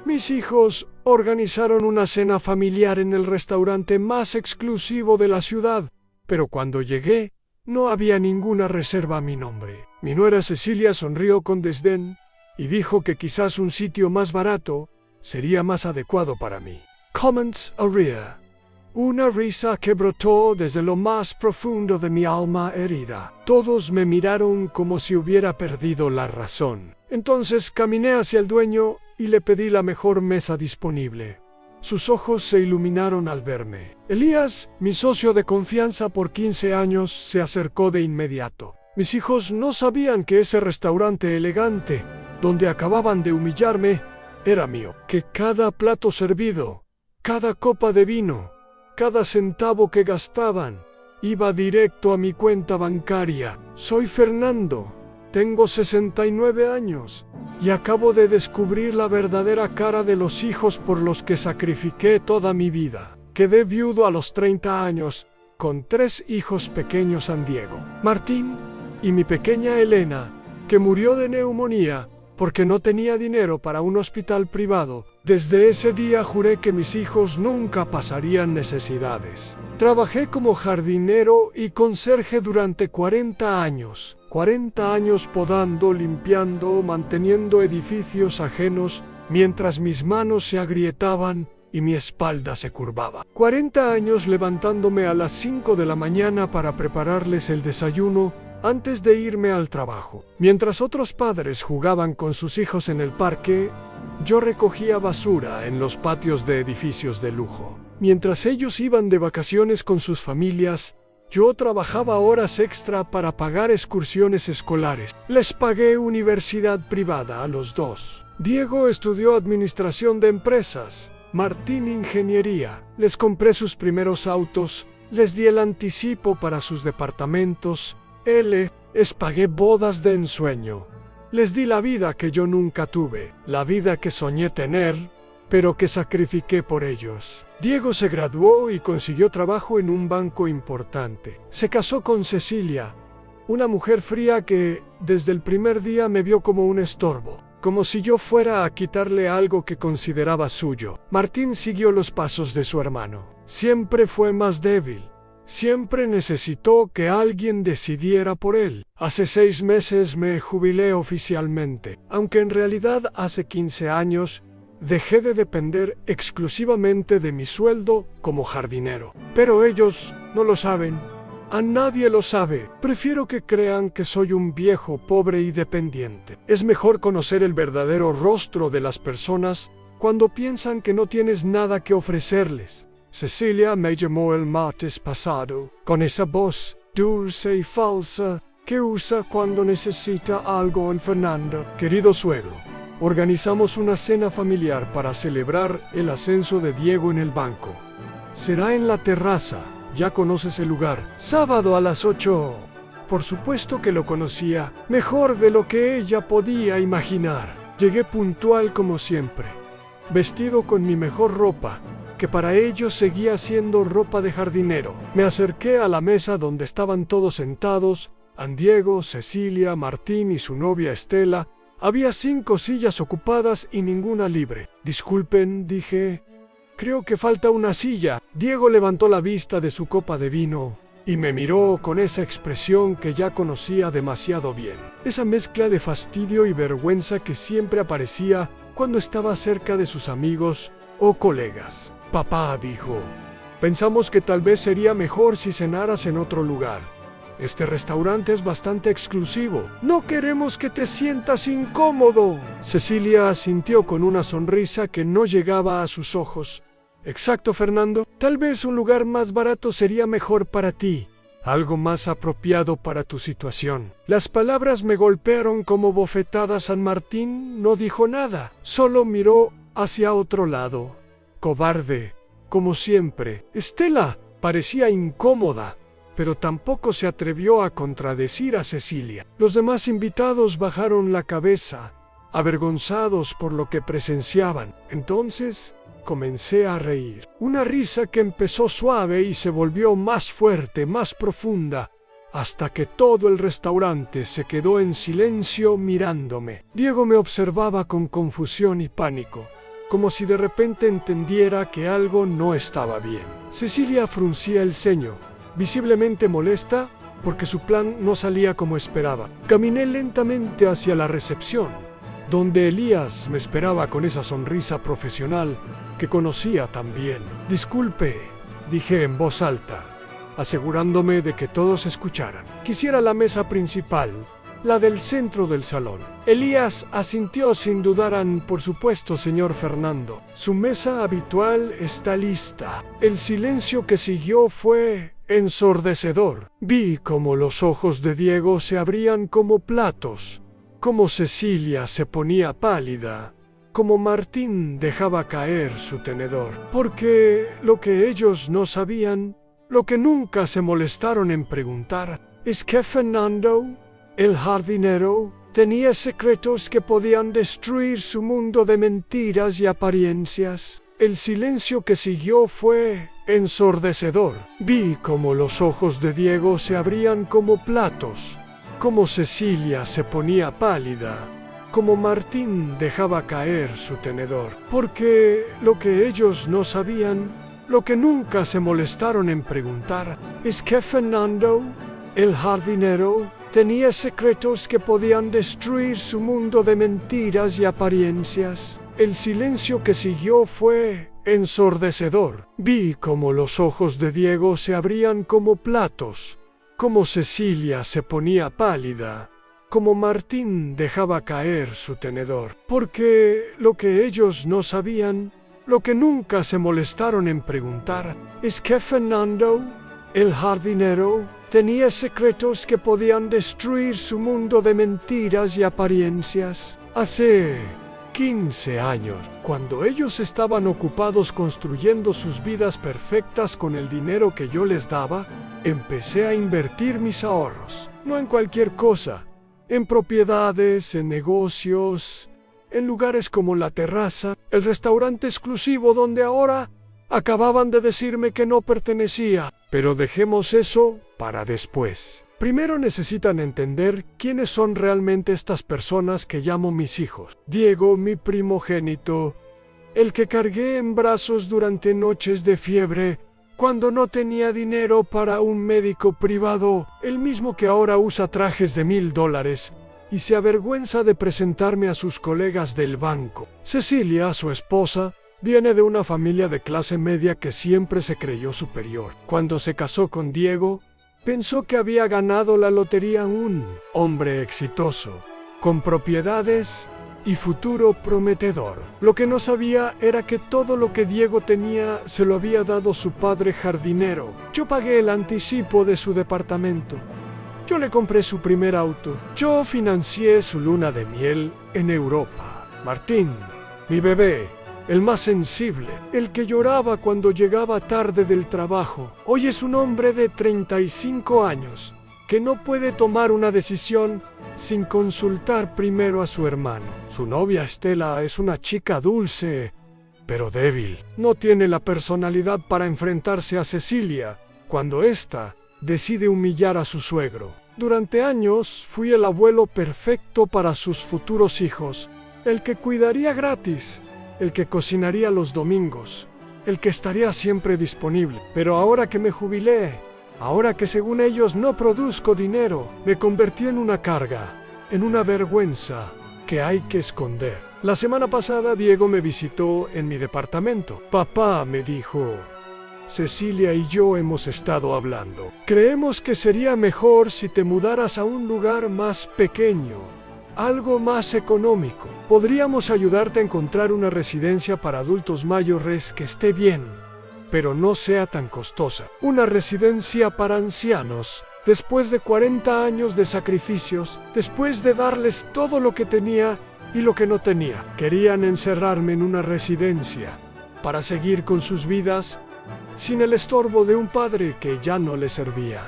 Mis hijos organizaron una cena familiar en el restaurante más exclusivo de la ciudad, pero cuando llegué, no había ninguna reserva a mi nombre. Mi nuera Cecilia sonrió con desdén y dijo que quizás un sitio más barato sería más adecuado para mí. Comments a rear. Una risa que brotó desde lo más profundo de mi alma herida. Todos me miraron como si hubiera perdido la razón. Entonces caminé hacia el dueño y le pedí la mejor mesa disponible. Sus ojos se iluminaron al verme. Elías, mi socio de confianza por 15 años, se acercó de inmediato. Mis hijos no sabían que ese restaurante elegante, donde acababan de humillarme, era mío. Que cada plato servido, cada copa de vino, cada centavo que gastaban, iba directo a mi cuenta bancaria. Soy Fernando, tengo 69 años y acabo de descubrir la verdadera cara de los hijos por los que sacrifiqué toda mi vida. Quedé viudo a los 30 años, con 3 hijos pequeños: San Diego, Martín y mi pequeña Elena, que murió de neumonía porque no tenía dinero para un hospital privado. Desde ese día juré que mis hijos nunca pasarían necesidades. Trabajé como jardinero y conserje durante 40 años. 40 años podando, limpiando, manteniendo edificios ajenos, mientras mis manos se agrietaban y mi espalda se curvaba. 40 años levantándome a las 5 de la mañana para prepararles el desayuno antes de irme al trabajo. Mientras otros padres jugaban con sus hijos en el parque, yo recogía basura en los patios de edificios de lujo. Mientras ellos iban de vacaciones con sus familias, yo trabajaba horas extra para pagar excursiones escolares. Les pagué universidad privada a los 2. Diego estudió administración de empresas, Martín ingeniería. Les compré sus primeros autos, les di el anticipo para sus departamentos. Les pagué bodas de ensueño. Les di la vida que yo nunca tuve, la vida que soñé tener, pero que sacrifiqué por ellos. Diego se graduó y consiguió trabajo en un banco importante. Se casó con Cecilia, una mujer fría que, desde el primer día, me vio como un estorbo, como si yo fuera a quitarle algo que consideraba suyo. Martín siguió los pasos de su hermano. Siempre fue más débil. Siempre necesitó que alguien decidiera por él. Hace 6 meses me jubilé oficialmente, aunque en realidad hace 15 años dejé de depender exclusivamente de mi sueldo como jardinero. Pero ellos no lo saben. A nadie lo sabe. Prefiero que crean que soy un viejo pobre y dependiente. Es mejor conocer el verdadero rostro de las personas cuando piensan que no tienes nada que ofrecerles. Cecilia me llamó el martes pasado, con esa voz dulce y falsa que usa cuando necesita algo en Fernando. Querido suegro, organizamos una cena familiar para celebrar el ascenso de Diego en el banco. Será en la terraza, ya conoces el lugar. Sábado a las 8. Por supuesto que lo conocía, mejor de lo que ella podía imaginar. Llegué puntual como siempre, vestido con mi mejor ropa, que para ellos seguía siendo ropa de jardinero. Me acerqué a la mesa donde estaban todos sentados: Diego, Cecilia, Martín y su novia Estela. Había 5 sillas ocupadas y ninguna libre. Disculpen, dije, creo que falta una silla. Diego levantó la vista de su copa de vino y me miró con esa expresión que ya conocía demasiado bien. Esa mezcla de fastidio y vergüenza que siempre aparecía cuando estaba cerca de sus amigos o colegas. Papá, dijo, pensamos que tal vez sería mejor si cenaras en otro lugar. Este restaurante es bastante exclusivo. No queremos que te sientas incómodo. Cecilia asintió con una sonrisa que no llegaba a sus ojos. Exacto, Fernando. Tal vez un lugar más barato sería mejor para ti. Algo más apropiado para tu situación. Las palabras me golpearon como bofetadas. San Martín no dijo nada, solo miró hacia otro lado. Cobarde, como siempre. Estela parecía incómoda, pero tampoco se atrevió a contradecir a Cecilia. Los demás invitados bajaron la cabeza, avergonzados por lo que presenciaban. Entonces comencé a reír. Una risa que empezó suave y se volvió más fuerte, más profunda, hasta que todo el restaurante se quedó en silencio mirándome. Diego me observaba con confusión y pánico, como si de repente entendiera que algo no estaba bien. Cecilia fruncía el ceño, visiblemente molesta, porque su plan no salía como esperaba. Caminé lentamente hacia la recepción, donde Elías me esperaba con esa sonrisa profesional que conocía tan bien. Disculpe, dije en voz alta, asegurándome de que todos escucharan. Quisiera la mesa principal, la del centro del salón. Elías asintió sin dudar. Por supuesto, señor Fernando. Su mesa habitual está lista. El silencio que siguió fue ensordecedor. Vi cómo los ojos de Diego se abrían como platos, cómo Cecilia se ponía pálida, cómo Martín dejaba caer su tenedor. Porque lo que ellos no sabían, lo que nunca se molestaron en preguntar, es que Fernando, el jardinero, tenía secretos que podían destruir su mundo de mentiras y apariencias. El silencio que siguió fue ensordecedor. Vi cómo los ojos de Diego se abrían como platos, cómo Cecilia se ponía pálida, cómo Martín dejaba caer su tenedor. Porque lo que ellos no sabían, lo que nunca se molestaron en preguntar, es que Fernando, el jardinero, tenía secretos que podían destruir su mundo de mentiras y apariencias. El silencio que siguió fue ensordecedor. Vi cómo los ojos de Diego se abrían como platos, cómo Cecilia se ponía pálida, cómo Martín dejaba caer su tenedor. Porque lo que ellos no sabían, lo que nunca se molestaron en preguntar, es que Fernando, el jardinero, tenía secretos que podían destruir su mundo de mentiras y apariencias. Hace 15 años, cuando ellos estaban ocupados construyendo sus vidas perfectas con el dinero que yo les daba, empecé a invertir mis ahorros. No en cualquier cosa, en propiedades, en negocios, en lugares como La Terraza, el restaurante exclusivo donde ahora acababan de decirme que no pertenecía. Pero dejemos eso para después. Primero necesitan entender quiénes son realmente estas personas que llamo mis hijos. Diego, mi primogénito, el que cargué en brazos durante noches de fiebre, cuando no tenía dinero para un médico privado, el mismo que ahora usa trajes de $1000 y se avergüenza de presentarme a sus colegas del banco. Cecilia, su esposa, viene de una familia de clase media que siempre se creyó superior. Cuando se casó con Diego, pensó que había ganado la lotería. Un hombre exitoso, con propiedades y futuro prometedor. Lo que no sabía era que todo lo que Diego tenía se lo había dado su padre jardinero. Yo pagué el anticipo de su departamento. Yo le compré su primer auto. Yo financié su luna de miel en Europa. Martín, mi bebé, el más sensible, el que lloraba cuando llegaba tarde del trabajo, hoy es un hombre de 35 años, que no puede tomar una decisión sin consultar primero a su hermano. Su novia Estela es una chica dulce, pero débil. No tiene la personalidad para enfrentarse a Cecilia cuando ésta decide humillar a su suegro. Durante años fui el abuelo perfecto para sus futuros hijos, el que cuidaría gratis, el que cocinaría los domingos, el que estaría siempre disponible. Pero ahora que me jubilé, ahora que según ellos no produzco dinero, me convertí en una carga, en una vergüenza que hay que esconder. La semana pasada Diego me visitó en mi departamento. Papá, me dijo, Cecilia y yo hemos estado hablando. Creemos que sería mejor si te mudaras a un lugar más pequeño, algo más económico. Podríamos ayudarte a encontrar una residencia para adultos mayores que esté bien, pero no sea tan costosa. Una residencia para ancianos, después de 40 años de sacrificios, después de darles todo lo que tenía y lo que no tenía. Querían encerrarme en una residencia para seguir con sus vidas sin el estorbo de un padre que ya no le servía.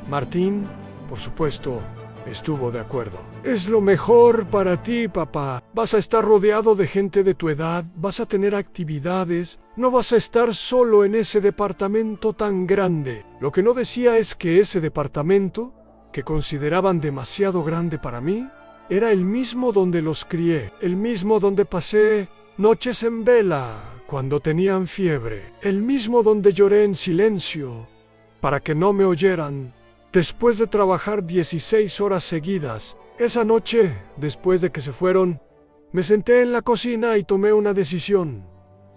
Martín, por supuesto, estuvo de acuerdo. Es lo mejor para ti, papá. Vas a estar rodeado de gente de tu edad, vas a tener actividades, no vas a estar solo en ese departamento tan grande. Lo que no decía es que ese departamento, que consideraban demasiado grande para mí, era el mismo donde los crié, el mismo donde pasé noches en vela, cuando tenían fiebre, el mismo donde lloré en silencio, para que no me oyeran. Después de trabajar 16 horas seguidas, esa noche, después de que se fueron, me senté en la cocina y tomé una decisión.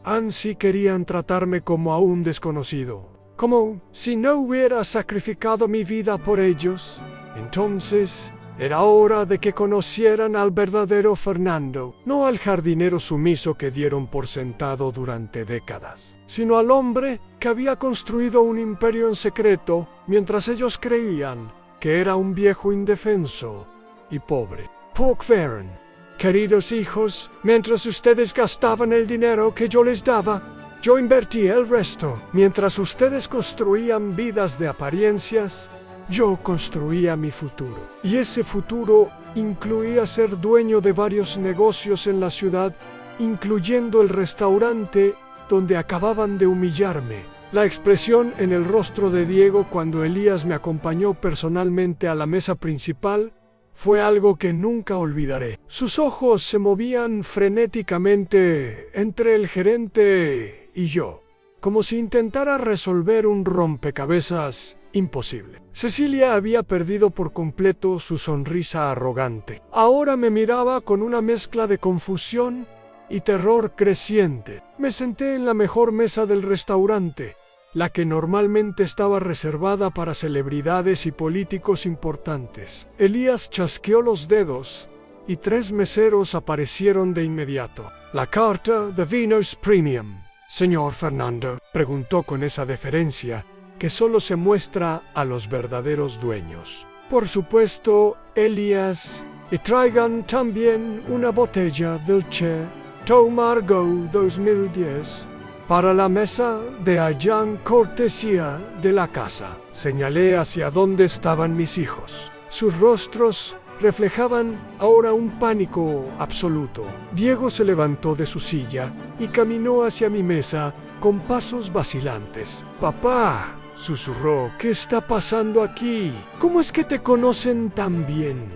Ansí querían tratarme como a un desconocido, como si no hubiera sacrificado mi vida por ellos. Entonces, era hora de que conocieran al verdadero Fernando, no al jardinero sumiso que dieron por sentado durante décadas, sino al hombre que había construido un imperio en secreto mientras ellos creían que era un viejo indefenso y pobre. Pockveren, queridos hijos, mientras ustedes gastaban el dinero que yo les daba, yo invertía el resto. Mientras ustedes construían vidas de apariencias, yo construía mi futuro. Y ese futuro incluía ser dueño de varios negocios en la ciudad, incluyendo el restaurante donde acababan de humillarme. La expresión en el rostro de Diego cuando Elías me acompañó personalmente a la mesa principal fue algo que nunca olvidaré. Sus ojos se movían frenéticamente entre el gerente y yo, como si intentara resolver un rompecabezas imposible. Cecilia había perdido por completo su sonrisa arrogante. Ahora me miraba con una mezcla de confusión y terror creciente. Me senté en la mejor mesa del restaurante, la que normalmente estaba reservada para celebridades y políticos importantes. Elías chasqueó los dedos y 3 meseros aparecieron de inmediato. «La carta de vinos premium, señor Fernando», preguntó con esa deferencia que solo se muestra a los verdaderos dueños. «Por supuesto, Elías, y traigan también una botella del Chateau Margaux 2010 para la mesa de Allan, cortesía de la casa». Señalé hacia donde estaban mis hijos. Sus rostros reflejaban ahora un pánico absoluto. Diego se levantó de su silla y caminó hacia mi mesa con pasos vacilantes. «Papá», susurró, «¿qué está pasando aquí? ¿Cómo es que te conocen tan bien?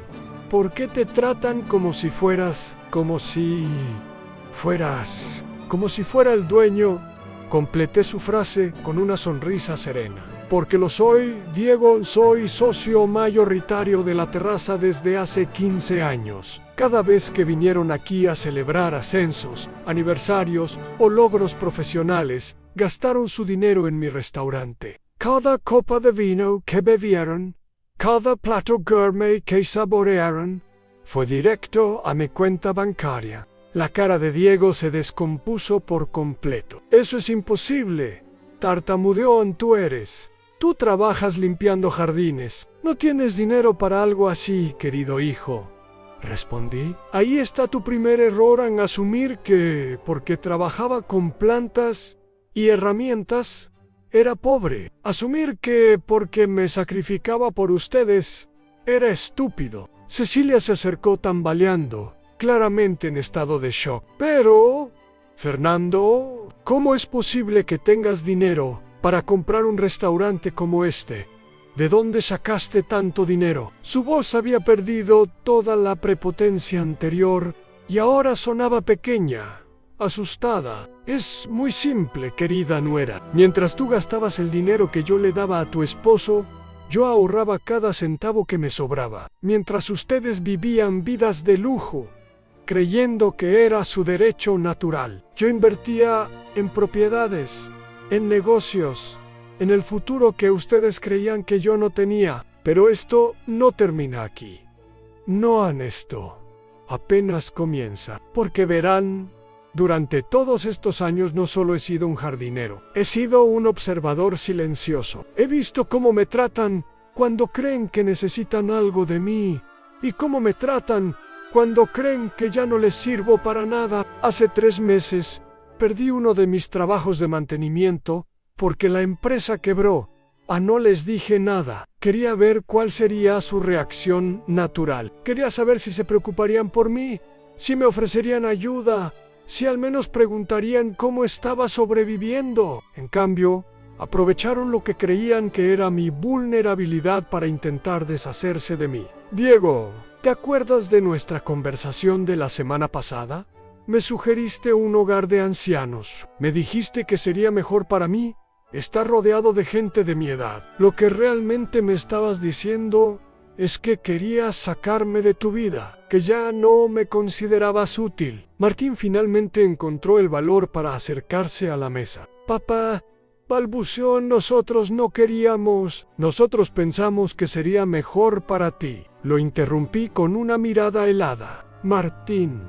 ¿Por qué te tratan como si fuera el dueño?» Completé su frase con una sonrisa serena. «Porque lo soy, Diego, soy socio mayoritario de la terraza desde hace 15 años. Cada vez que vinieron aquí a celebrar ascensos, aniversarios o logros profesionales, gastaron su dinero en mi restaurante. Cada copa de vino que bebieron, cada plato gourmet que saborearon, fue directo a mi cuenta bancaria». La cara de Diego se descompuso por completo. «Eso es imposible», tartamudeó Antueres. «Tú trabajas limpiando jardines. No tienes dinero para algo así, querido hijo», respondí. «Ahí está tu primer error en asumir que, porque trabajaba con plantas y herramientas, era pobre. Asumir que, porque me sacrificaba por ustedes, era estúpido». Cecilia se acercó tambaleando, claramente en estado de shock. «Pero, Fernando, ¿cómo es posible que tengas dinero para comprar un restaurante como este? ¿De dónde sacaste tanto dinero?» Su voz había perdido toda la prepotencia anterior y ahora sonaba pequeña, asustada. «Es muy simple, querida nuera. Mientras tú gastabas el dinero que yo le daba a tu esposo, yo ahorraba cada centavo que me sobraba. Mientras ustedes vivían vidas de lujo, creyendo que era su derecho natural, yo invertía en propiedades, en negocios, en el futuro que ustedes creían que yo no tenía. Pero esto no termina aquí. No, esto apenas comienza, porque verán, durante todos estos años no solo he sido un jardinero, he sido un observador silencioso. He visto cómo me tratan cuando creen que necesitan algo de mí, y cómo me tratan cuando creen que ya no les sirvo para nada. Hace 3 meses, perdí uno de mis trabajos de mantenimiento, porque la empresa quebró. No les dije nada. Quería ver cuál sería su reacción natural. Quería saber si se preocuparían por mí, si me ofrecerían ayuda, si al menos preguntarían cómo estaba sobreviviendo. En cambio, aprovecharon lo que creían que era mi vulnerabilidad para intentar deshacerse de mí. «Diego, ¿te acuerdas de nuestra conversación de la semana pasada?», Me sugeriste un hogar de ancianos. Me dijiste que sería mejor para mí estar rodeado de gente de mi edad. Lo que realmente me estabas diciendo es que querías sacarme de tu vida, que ya no me considerabas útil. Martín finalmente encontró el valor para acercarse a la mesa. Papá, balbuceó, nosotros no queríamos. Nosotros pensamos que sería mejor para ti. Lo interrumpí con una mirada helada. Martín,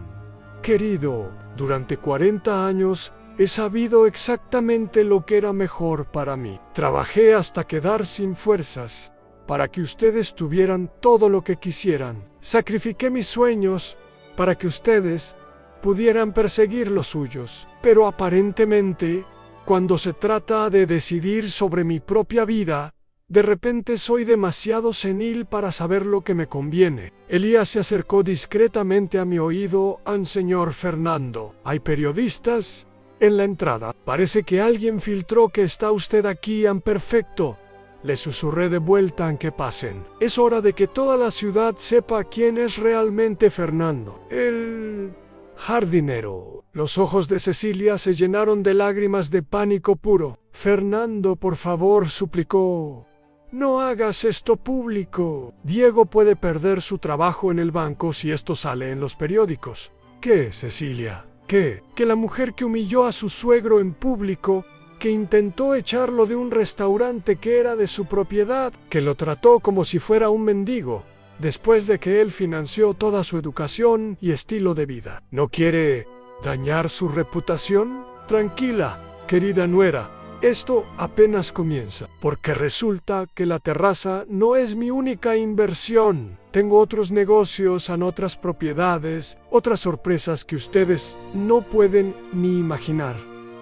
querido, durante 40 años he sabido exactamente lo que era mejor para mí. Trabajé hasta quedar sin fuerzas para que ustedes tuvieran todo lo que quisieran. Sacrifiqué mis sueños para que ustedes pudieran perseguir los suyos. Pero aparentemente, cuando se trata de decidir sobre mi propia vida, de repente soy demasiado senil para saber lo que me conviene. Elías se acercó discretamente a mi oído. Señor Fernando, hay periodistas en la entrada. Parece que alguien filtró que está usted aquí. Perfecto. Le susurré de vuelta en que pasen. Es hora de que toda la ciudad sepa quién es realmente Fernando. El jardinero. Los ojos de Cecilia se llenaron de lágrimas de pánico puro. Fernando, por favor, suplicó. No hagas esto público. Diego puede perder su trabajo en el banco si esto sale en los periódicos. ¿Qué, Cecilia? ¿Qué? Que la mujer que humilló a su suegro en público, que intentó echarlo de un restaurante que era de su propiedad, que lo trató como si fuera un mendigo, después de que él financió toda su educación y estilo de vida. ¿No quiere dañar su reputación? Tranquila, querida nuera, esto apenas comienza, porque resulta que la terraza no es mi única inversión. Tengo otros negocios en otras propiedades, otras sorpresas que ustedes no pueden ni imaginar.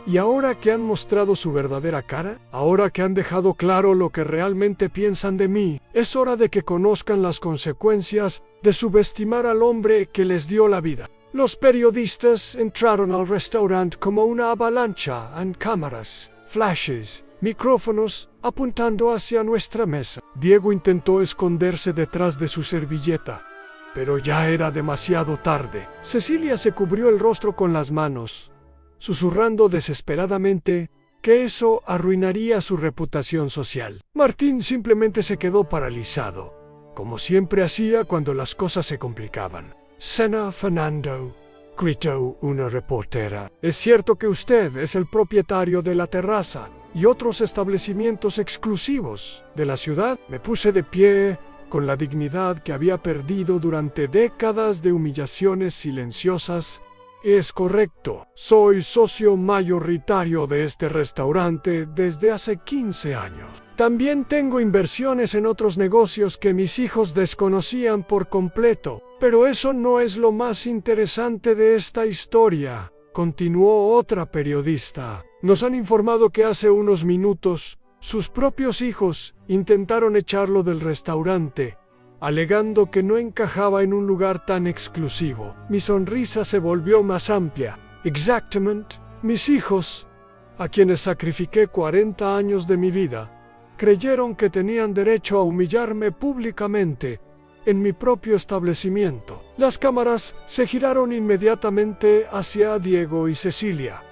Y ahora que han mostrado su verdadera cara, ahora que han dejado claro lo que realmente piensan de mí, es hora de que conozcan las consecuencias de subestimar al hombre que les dio la vida. Los periodistas entraron al restaurante como una avalancha en cámaras, flashes, micrófonos, apuntando hacia nuestra mesa. Diego intentó esconderse detrás de su servilleta, pero ya era demasiado tarde. Cecilia se cubrió el rostro con las manos, susurrando desesperadamente que eso arruinaría su reputación social. Martín simplemente se quedó paralizado, como siempre hacía cuando las cosas se complicaban. Señor Fernando, gritó una reportera, ¿es cierto que usted es el propietario de la terraza y otros establecimientos exclusivos de la ciudad? Me puse de pie con la dignidad que había perdido durante décadas de humillaciones silenciosas. Es correcto, soy socio mayoritario de este restaurante desde hace 15 años. También tengo inversiones en otros negocios que mis hijos desconocían por completo. Pero eso no es lo más interesante de esta historia, continuó otra periodista. Nos han informado que hace unos minutos sus propios hijos intentaron echarlo del restaurante, alegando que no encajaba en un lugar tan exclusivo. Mi sonrisa se volvió más amplia. Exactamente. Mis hijos, a quienes sacrifiqué 40 años de mi vida, creyeron que tenían derecho a humillarme públicamente en mi propio establecimiento. Las cámaras se giraron inmediatamente hacia Diego y Cecilia.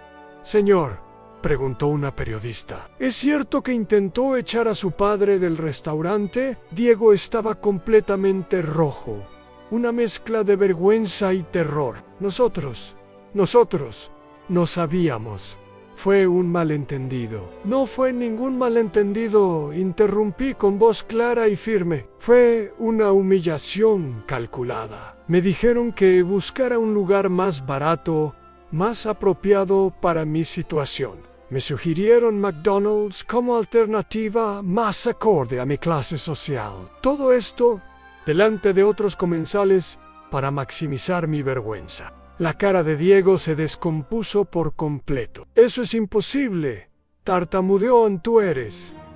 Señor, preguntó una periodista, ¿es cierto que intentó echar a su padre del restaurante? Diego estaba completamente rojo, una mezcla de vergüenza y terror. Nosotros no sabíamos. Fue un malentendido. No fue ningún malentendido, interrumpí con voz clara y firme. Fue una humillación calculada. Me dijeron que buscara un lugar más barato, más apropiado para mi situación. Me sugirieron McDonald's como alternativa más acorde a mi clase social. Todo esto delante de otros comensales para maximizar mi vergüenza. La cara de Diego se descompuso por completo. Eso es imposible, tartamudeó.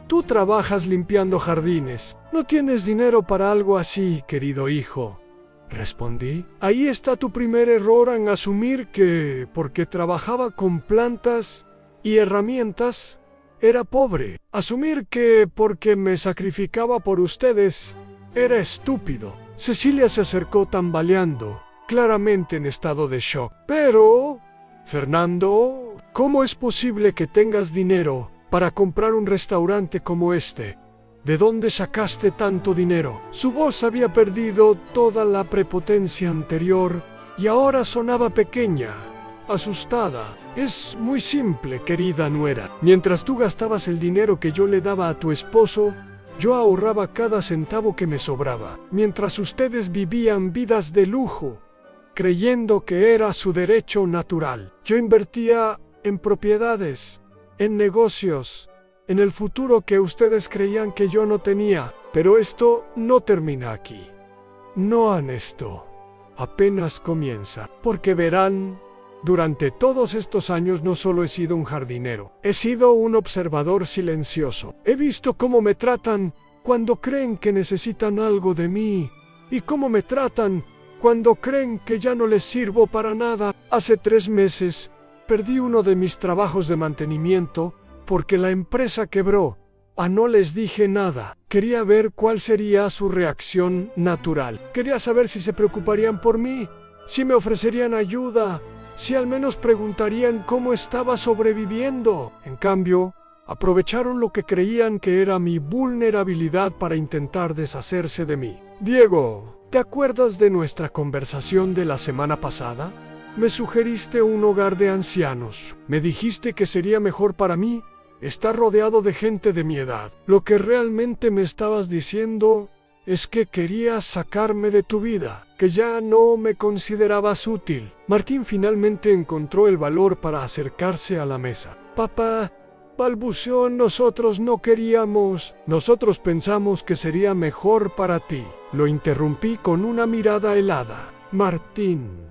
Tú trabajas limpiando jardines. No tienes dinero para algo así, querido hijo, respondí. Ahí está tu primer error en asumir que, porque trabajaba con plantas y herramientas, era pobre. Asumir que, porque me sacrificaba por ustedes, era estúpido. Cecilia se acercó tambaleando, claramente en estado de shock. Pero, Fernando, ¿cómo es posible que tengas dinero para comprar un restaurante como este? ¿De dónde sacaste tanto dinero? Su voz había perdido toda la prepotencia anterior y ahora sonaba pequeña, asustada. Es muy simple, querida nuera. Mientras tú gastabas el dinero que yo le daba a tu esposo, yo ahorraba cada centavo que me sobraba. Mientras ustedes vivían vidas de lujo, creyendo que era su derecho natural, yo invertía en propiedades, en negocios, en el futuro que ustedes creían que yo no tenía. Pero esto no termina aquí. No hagan esto. Apenas comienza. Porque verán, durante todos estos años no solo he sido un jardinero, he sido un observador silencioso. He visto cómo me tratan cuando creen que necesitan algo de mí y cómo me tratan cuando creen que ya no les sirvo para nada. Hace 3 meses perdí uno de mis trabajos de mantenimiento porque la empresa quebró. No les dije nada. Quería ver cuál sería su reacción natural. Quería saber si se preocuparían por mí, si me ofrecerían ayuda, si al menos preguntarían cómo estaba sobreviviendo. En cambio, aprovecharon lo que creían que era mi vulnerabilidad para intentar deshacerse de mí. Diego, ¿te acuerdas de nuestra conversación de la semana pasada? Me sugeriste un hogar de ancianos. Me dijiste que sería mejor para mí estar rodeado de gente de mi edad. Lo que realmente me estabas diciendo es que querías sacarme de tu vida, que ya no me considerabas útil. Martín finalmente encontró el valor para acercarse a la mesa. Papá, balbuceó, nosotros no queríamos. Nosotros pensamos que sería mejor para ti. Lo interrumpí con una mirada helada. Martín,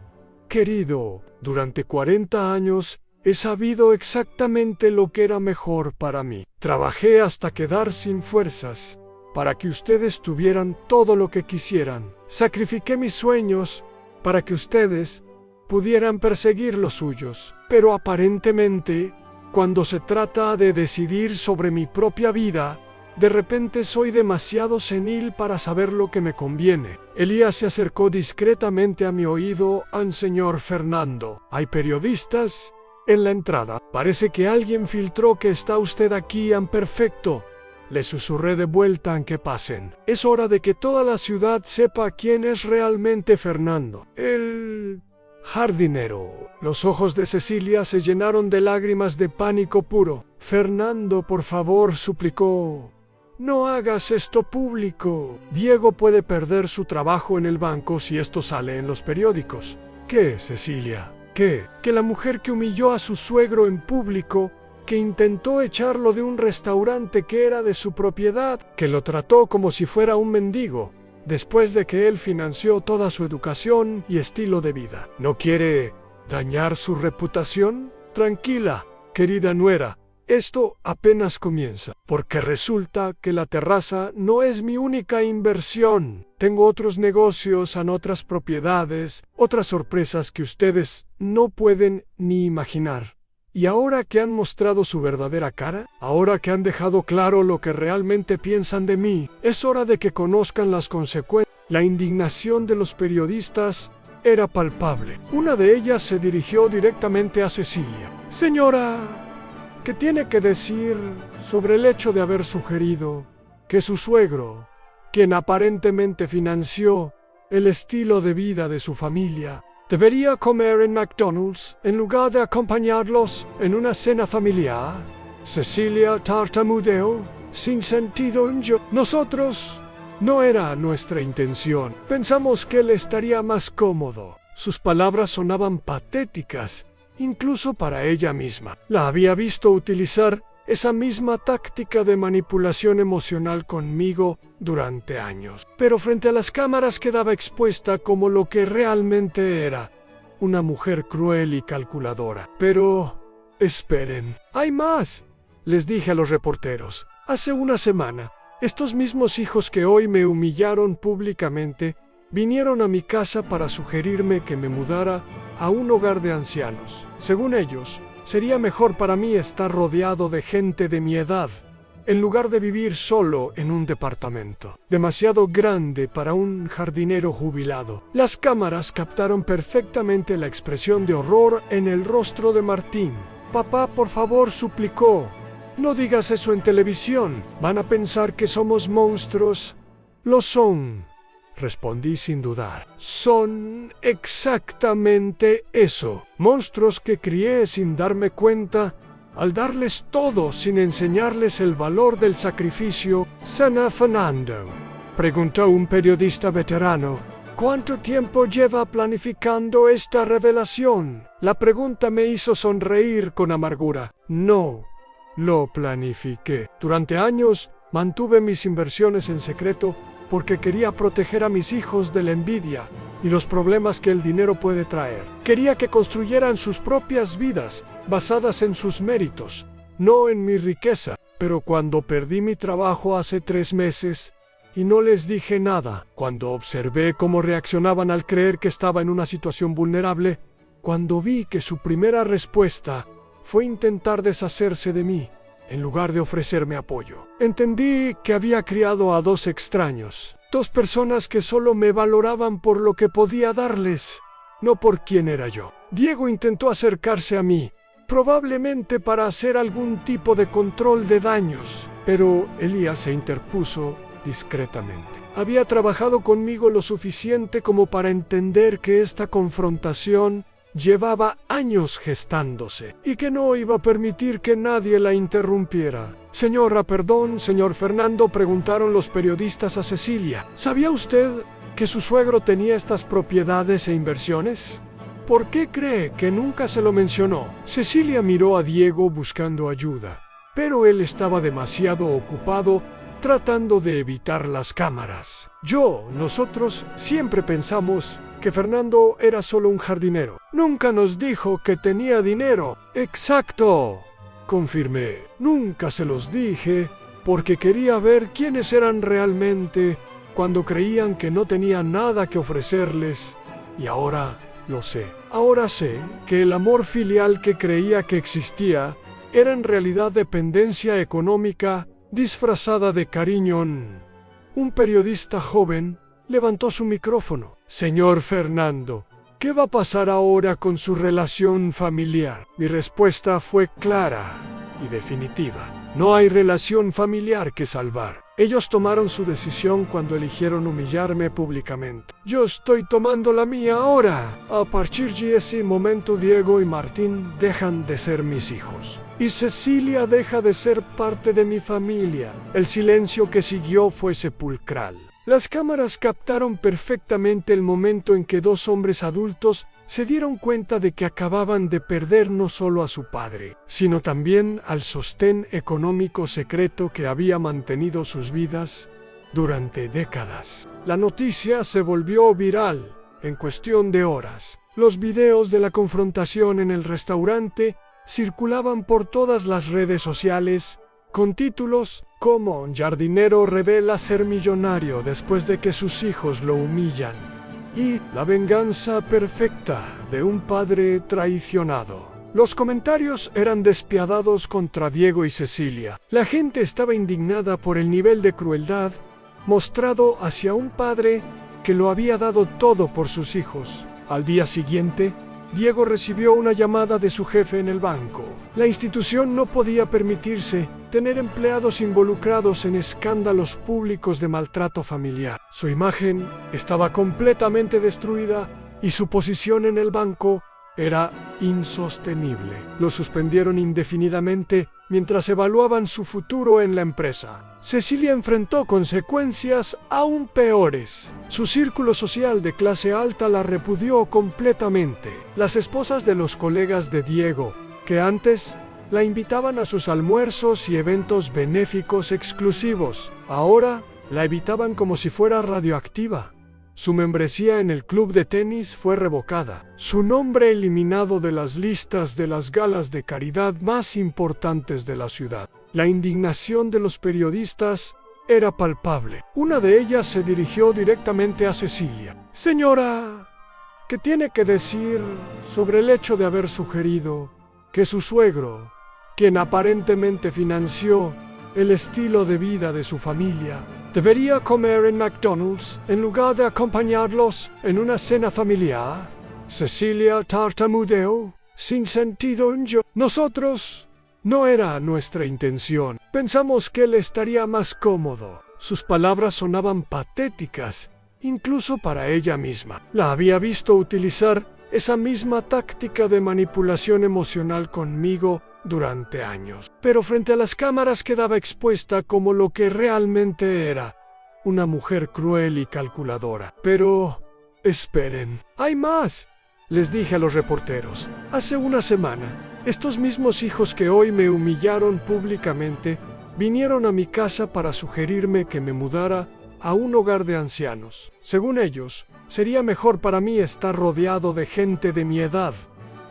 querido, durante 40 años he sabido exactamente lo que era mejor para mí. Trabajé hasta quedar sin fuerzas para que ustedes tuvieran todo lo que quisieran. Sacrifiqué mis sueños para que ustedes pudieran perseguir los suyos. Pero aparentemente, cuando se trata de decidir sobre mi propia vida, de repente soy demasiado senil para saber lo que me conviene. Elías se acercó discretamente a mi oído. Señor Fernando, hay periodistas en la entrada. Parece que alguien filtró que está usted aquí. Perfecto. Le susurré de vuelta en que pasen. Es hora de que toda la ciudad sepa quién es realmente Fernando. El jardinero. Los ojos de Cecilia se llenaron de lágrimas de pánico puro. Fernando, por favor, suplicó. No hagas esto público. Diego puede perder su trabajo en el banco si esto sale en los periódicos. ¿Qué, Cecilia? ¿Qué? Que la mujer que humilló a su suegro en público, que intentó echarlo de un restaurante que era de su propiedad, que lo trató como si fuera un mendigo, después de que él financió toda su educación y estilo de vida. ¿No quiere dañar su reputación? Tranquila, querida nuera. Esto apenas comienza, porque resulta que la terraza no es mi única inversión. Tengo otros negocios en otras propiedades, otras sorpresas que ustedes no pueden ni imaginar. Y ahora que han mostrado su verdadera cara, ahora que han dejado claro lo que realmente piensan de mí, es hora de que conozcan las consecuencias. La indignación de los periodistas era palpable. Una de ellas se dirigió directamente a Cecilia. Señora, ¿qué tiene que decir sobre el hecho de haber sugerido que su suegro, quien aparentemente financió el estilo de vida de su familia, debería comer en McDonald's en lugar de acompañarlos en una cena familiar? Cecilia tartamudeó, sin sentido en yo. Nosotros, no era nuestra intención. Pensamos que él estaría más cómodo. Sus palabras sonaban patéticas, incluso para ella misma. La había visto utilizar esa misma táctica de manipulación emocional conmigo durante años. Pero frente a las cámaras quedaba expuesta como lo que realmente era, una mujer cruel y calculadora. Pero, esperen, hay más, les dije a los reporteros. Hace una semana, estos mismos hijos que hoy me humillaron públicamente, vinieron a mi casa para sugerirme que me mudara a un hogar de ancianos. Según ellos, sería mejor para mí estar rodeado de gente de mi edad. en lugar de vivir solo en un departamento demasiado grande para un jardinero jubilado. Las cámaras captaron perfectamente la expresión de horror en el rostro de Martín. Papá, por favor, suplicó. No digas eso en televisión. Van a pensar que somos monstruos. Lo son, respondí sin dudar. Son exactamente eso. Monstruos que crié sin darme cuenta, al darles todo sin enseñarles el valor del sacrificio. Sana Fernando, preguntó un periodista veterano, ¿cuánto tiempo lleva planificando esta revelación? La pregunta me hizo sonreír con amargura. No lo planifiqué. Durante años mantuve mis inversiones en secreto porque quería proteger a mis hijos de la envidia y los problemas que el dinero puede traer. Quería que construyeran sus propias vidas, basadas en sus méritos, no en mi riqueza. Pero cuando perdí mi trabajo hace 3 meses, y no les dije nada, cuando observé cómo reaccionaban al creer que estaba en una situación vulnerable, cuando vi que su primera respuesta fue intentar deshacerse de mí, en lugar de ofrecerme apoyo, entendí que había criado a 2 extraños, 2 personas que solo me valoraban por lo que podía darles, no por quién era yo. Diego intentó acercarse a mí, probablemente para hacer algún tipo de control de daños, pero Elías se interpuso discretamente. Había trabajado conmigo lo suficiente como para entender que esta confrontación llevaba años gestándose y que no iba a permitir que nadie la interrumpiera. Señor Fernando, preguntaron los periodistas a Cecilia. ¿Sabía usted que su suegro tenía estas propiedades e inversiones? ¿Por qué cree que nunca se lo mencionó? Cecilia miró a Diego buscando ayuda, pero él estaba demasiado ocupado tratando de evitar las cámaras. Nosotros siempre pensamos que Fernando era solo un jardinero. Nunca nos dijo que tenía dinero. Exacto, confirmé. Nunca se los dije porque quería ver quiénes eran realmente cuando creían que no tenía nada que ofrecerles. Y ahora lo sé. Ahora sé que el amor filial que creía que existía era en realidad dependencia económica disfrazada de cariño. Un periodista joven levantó su micrófono. Señor Fernando, ¿qué va a pasar ahora con su relación familiar? Mi respuesta fue clara y definitiva. No hay relación familiar que salvar. Ellos tomaron su decisión cuando eligieron humillarme públicamente. Yo estoy tomando la mía ahora. A partir de ese momento, Diego y Martín dejan de ser mis hijos. Y Cecilia deja de ser parte de mi familia. El silencio que siguió fue sepulcral. Las cámaras captaron perfectamente el momento en que 2 hombres adultos se dieron cuenta de que acababan de perder no solo a su padre, sino también al sostén económico secreto que había mantenido sus vidas durante décadas. La noticia se volvió viral en cuestión de horas. Los videos de la confrontación en el restaurante circulaban por todas las redes sociales, con títulos como "Un jardinero revela ser millonario después de que sus hijos lo humillan" y "La venganza perfecta de un padre traicionado". Los comentarios eran despiadados contra Diego y Cecilia. La gente estaba indignada por el nivel de crueldad mostrado hacia un padre que lo había dado todo por sus hijos. Al día siguiente, Diego recibió una llamada de su jefe en el banco. La institución no podía permitirse tener empleados involucrados en escándalos públicos de maltrato familiar. Su imagen estaba completamente destruida y su posición en el banco era insostenible. Lo suspendieron indefinidamente mientras evaluaban su futuro en la empresa. Cecilia enfrentó consecuencias aún peores. Su círculo social de clase alta la repudió completamente. Las esposas de los colegas de Diego, que antes la invitaban a sus almuerzos y eventos benéficos exclusivos, ahora la evitaban como si fuera radioactiva. Su membresía en el club de tenis fue revocada, su nombre eliminado de las listas de las galas de caridad más importantes de la ciudad. La indignación de los periodistas era palpable. Una de ellas se dirigió directamente a Cecilia. Señora, ¿qué tiene que decir sobre el hecho de haber sugerido que su suegro, quien aparentemente financió el estilo de vida de su familia. ¿Debería comer en McDonald's en lugar de acompañarlos en una cena familiar? Cecilia tartamudeó, sin sentido en yo. Nosotros, no era nuestra intención. Pensamos que él estaría más cómodo. Sus palabras sonaban patéticas, incluso para ella misma. La había visto utilizar esa misma táctica de manipulación emocional conmigo durante años. Pero frente a las cámaras quedaba expuesta como lo que realmente era, una mujer cruel y calculadora. Pero, esperen, hay más, les dije a los reporteros. Hace una semana, estos mismos hijos que hoy me humillaron públicamente, vinieron a mi casa para sugerirme que me mudara a un hogar de ancianos. Según ellos, sería mejor para mí estar rodeado de gente de mi edad,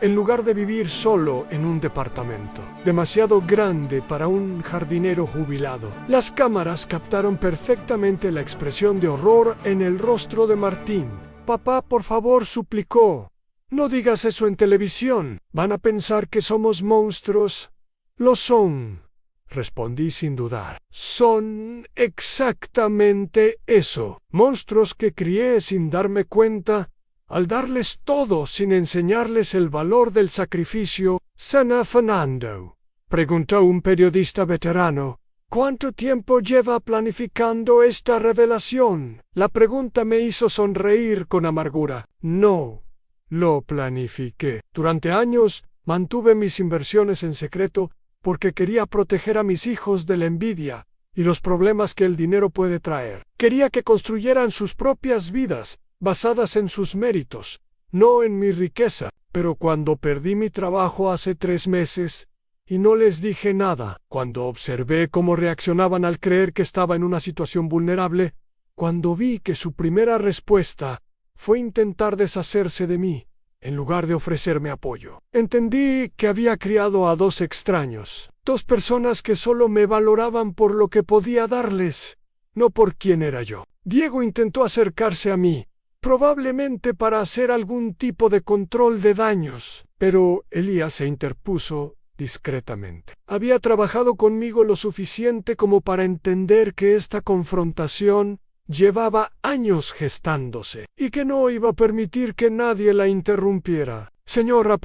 en lugar de vivir solo en un departamento demasiado grande para un jardinero jubilado. Las cámaras captaron perfectamente la expresión de horror en el rostro de Martín. Papá, por favor, suplicó. No digas eso en televisión. Van a pensar que somos monstruos. Lo son, respondí sin dudar. Son exactamente eso. Monstruos que crié sin darme cuenta, al darles todo sin enseñarles el valor del sacrificio. Sana Fernando, preguntó un periodista veterano, ¿cuánto tiempo lleva planificando esta revelación? La pregunta me hizo sonreír con amargura. No lo planifiqué. Durante años mantuve mis inversiones en secreto porque quería proteger a mis hijos de la envidia y los problemas que el dinero puede traer. Quería que construyeran sus propias vidas, basadas en sus méritos, no en mi riqueza. Pero cuando perdí mi trabajo hace 3 meses, y no les dije nada, cuando observé cómo reaccionaban al creer que estaba en una situación vulnerable, cuando vi que su primera respuesta fue intentar deshacerse de mí, en lugar de ofrecerme apoyo, entendí que había criado a 2 extraños, 2 personas que solo me valoraban por lo que podía darles, no por quién era yo. Diego intentó acercarse a mí, probablemente para hacer algún tipo de control de daños, pero Elías se interpuso discretamente. Había trabajado conmigo lo suficiente como para entender que esta confrontación llevaba años gestándose, y que no iba a permitir que nadie la interrumpiera. Señor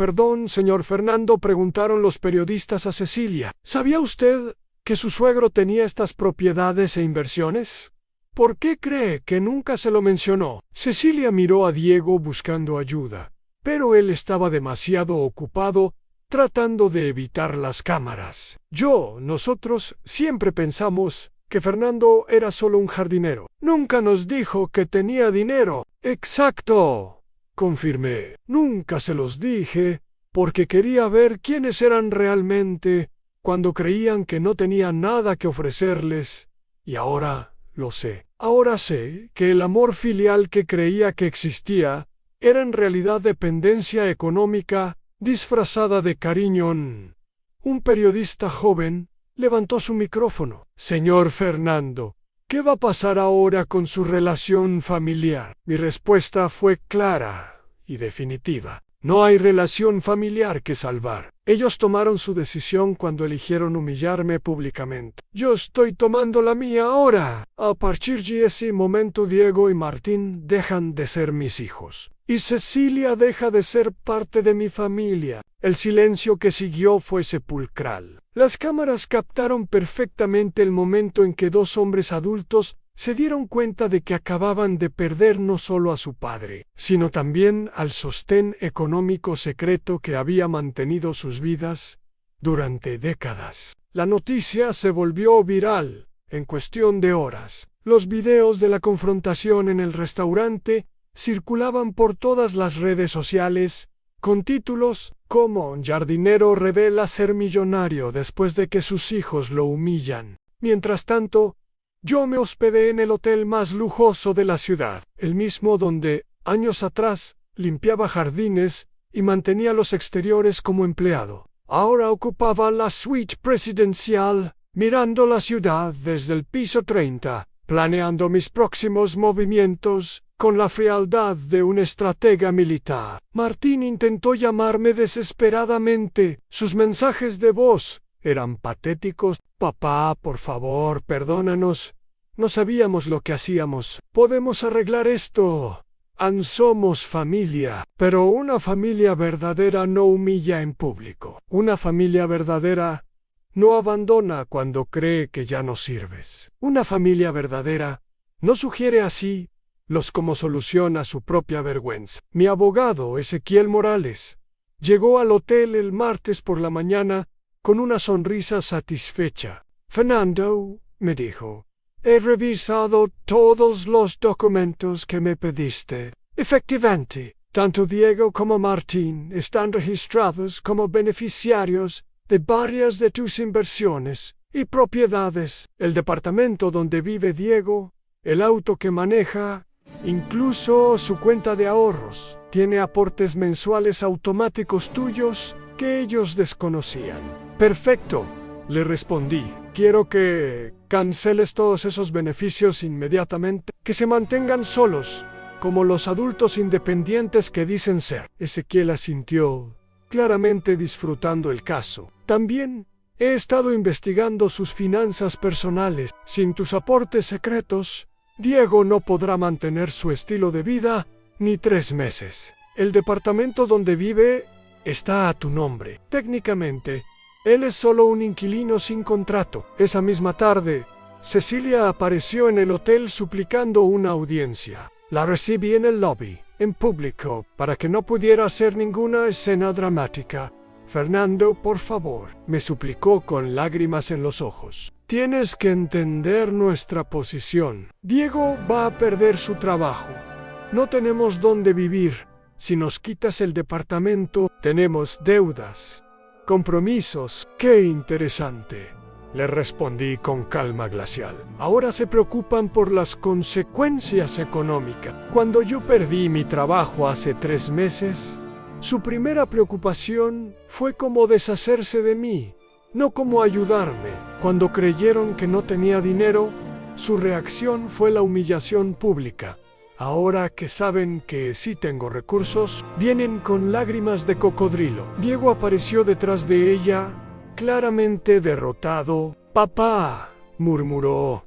Fernando, preguntaron los periodistas a Cecilia. ¿Sabía usted que su suegro tenía estas propiedades e inversiones? ¿Por qué cree que nunca se lo mencionó? Cecilia miró a Diego buscando ayuda, pero él estaba demasiado ocupado tratando de evitar las cámaras. Nosotros siempre pensamos que Fernando era solo un jardinero. Nunca nos dijo que tenía dinero. Exacto, confirmé. Nunca se los dije, porque quería ver quiénes eran realmente cuando creían que no tenía nada que ofrecerles, y ahora lo sé. Ahora sé que el amor filial que creía que existía era en realidad dependencia económica disfrazada de cariño. Un periodista joven levantó su micrófono. Señor Fernando, ¿qué va a pasar ahora con su relación familiar? Mi respuesta fue clara y definitiva. No hay relación familiar que salvar. Ellos tomaron su decisión cuando eligieron humillarme públicamente. Yo estoy tomando la mía ahora. A partir de ese momento, Diego y Martín dejan de ser mis hijos, y Cecilia deja de ser parte de mi familia. El silencio que siguió fue sepulcral. Las cámaras captaron perfectamente el momento en que 2 hombres adultos se dieron cuenta de que acababan de perder no solo a su padre, sino también al sostén económico secreto que había mantenido sus vidas durante décadas. La noticia se volvió viral en cuestión de horas. Los videos de la confrontación en el restaurante circulaban por todas las redes sociales, con títulos como «Jardinero revela ser millonario después de que sus hijos lo humillan». Mientras tanto, yo me hospedé en el hotel más lujoso de la ciudad, el mismo donde, años atrás, limpiaba jardines y mantenía los exteriores como empleado. Ahora ocupaba la suite presidencial, mirando la ciudad desde el piso 30, planeando mis próximos movimientos con la frialdad de un estratega militar. Martín intentó llamarme desesperadamente. Sus mensajes de voz eran patéticos. Papá, por favor, perdónanos. No sabíamos lo que hacíamos. Podemos arreglar esto. Somos familia, pero una familia verdadera no humilla en público. Una familia verdadera no abandona cuando cree que ya no sirves. Una familia verdadera no sugiere así los como solución a su propia vergüenza. Mi abogado, Ezequiel Morales, llegó al hotel el martes por la mañana con una sonrisa satisfecha. Fernando, me dijo, he revisado todos los documentos que me pediste. Efectivamente, tanto Diego como Martín están registrados como beneficiarios de varias de tus inversiones y propiedades. El departamento donde vive Diego, el auto que maneja, incluso su cuenta de ahorros, tiene aportes mensuales automáticos tuyos que ellos desconocían. Perfecto, le respondí. Quiero que canceles todos esos beneficios inmediatamente, que se mantengan solos, como los adultos independientes que dicen ser. Ezequiel asintió, claramente disfrutando el caso. También he estado investigando sus finanzas personales. Sin tus aportes secretos, Diego no podrá mantener su estilo de vida ni 3 meses. El departamento donde vive está a tu nombre. Técnicamente, él es solo un inquilino sin contrato. Esa misma tarde, Cecilia apareció en el hotel suplicando una audiencia. La recibí en el lobby, en público, para que no pudiera hacer ninguna escena dramática. Fernando, por favor, me suplicó con lágrimas en los ojos. Tienes que entender nuestra posición. Diego va a perder su trabajo. No tenemos dónde vivir. Si nos quitas el departamento, tenemos deudas, compromisos. ¡Qué interesante!, le respondí con calma glacial. Ahora se preocupan por las consecuencias económicas. Cuando yo perdí mi trabajo hace 3 meses, su primera preocupación fue cómo deshacerse de mí, no cómo ayudarme. Cuando creyeron que no tenía dinero, su reacción fue la humillación pública. Ahora que saben que sí tengo recursos, vienen con lágrimas de cocodrilo. Diego apareció detrás de ella, claramente derrotado. Papá, murmuró,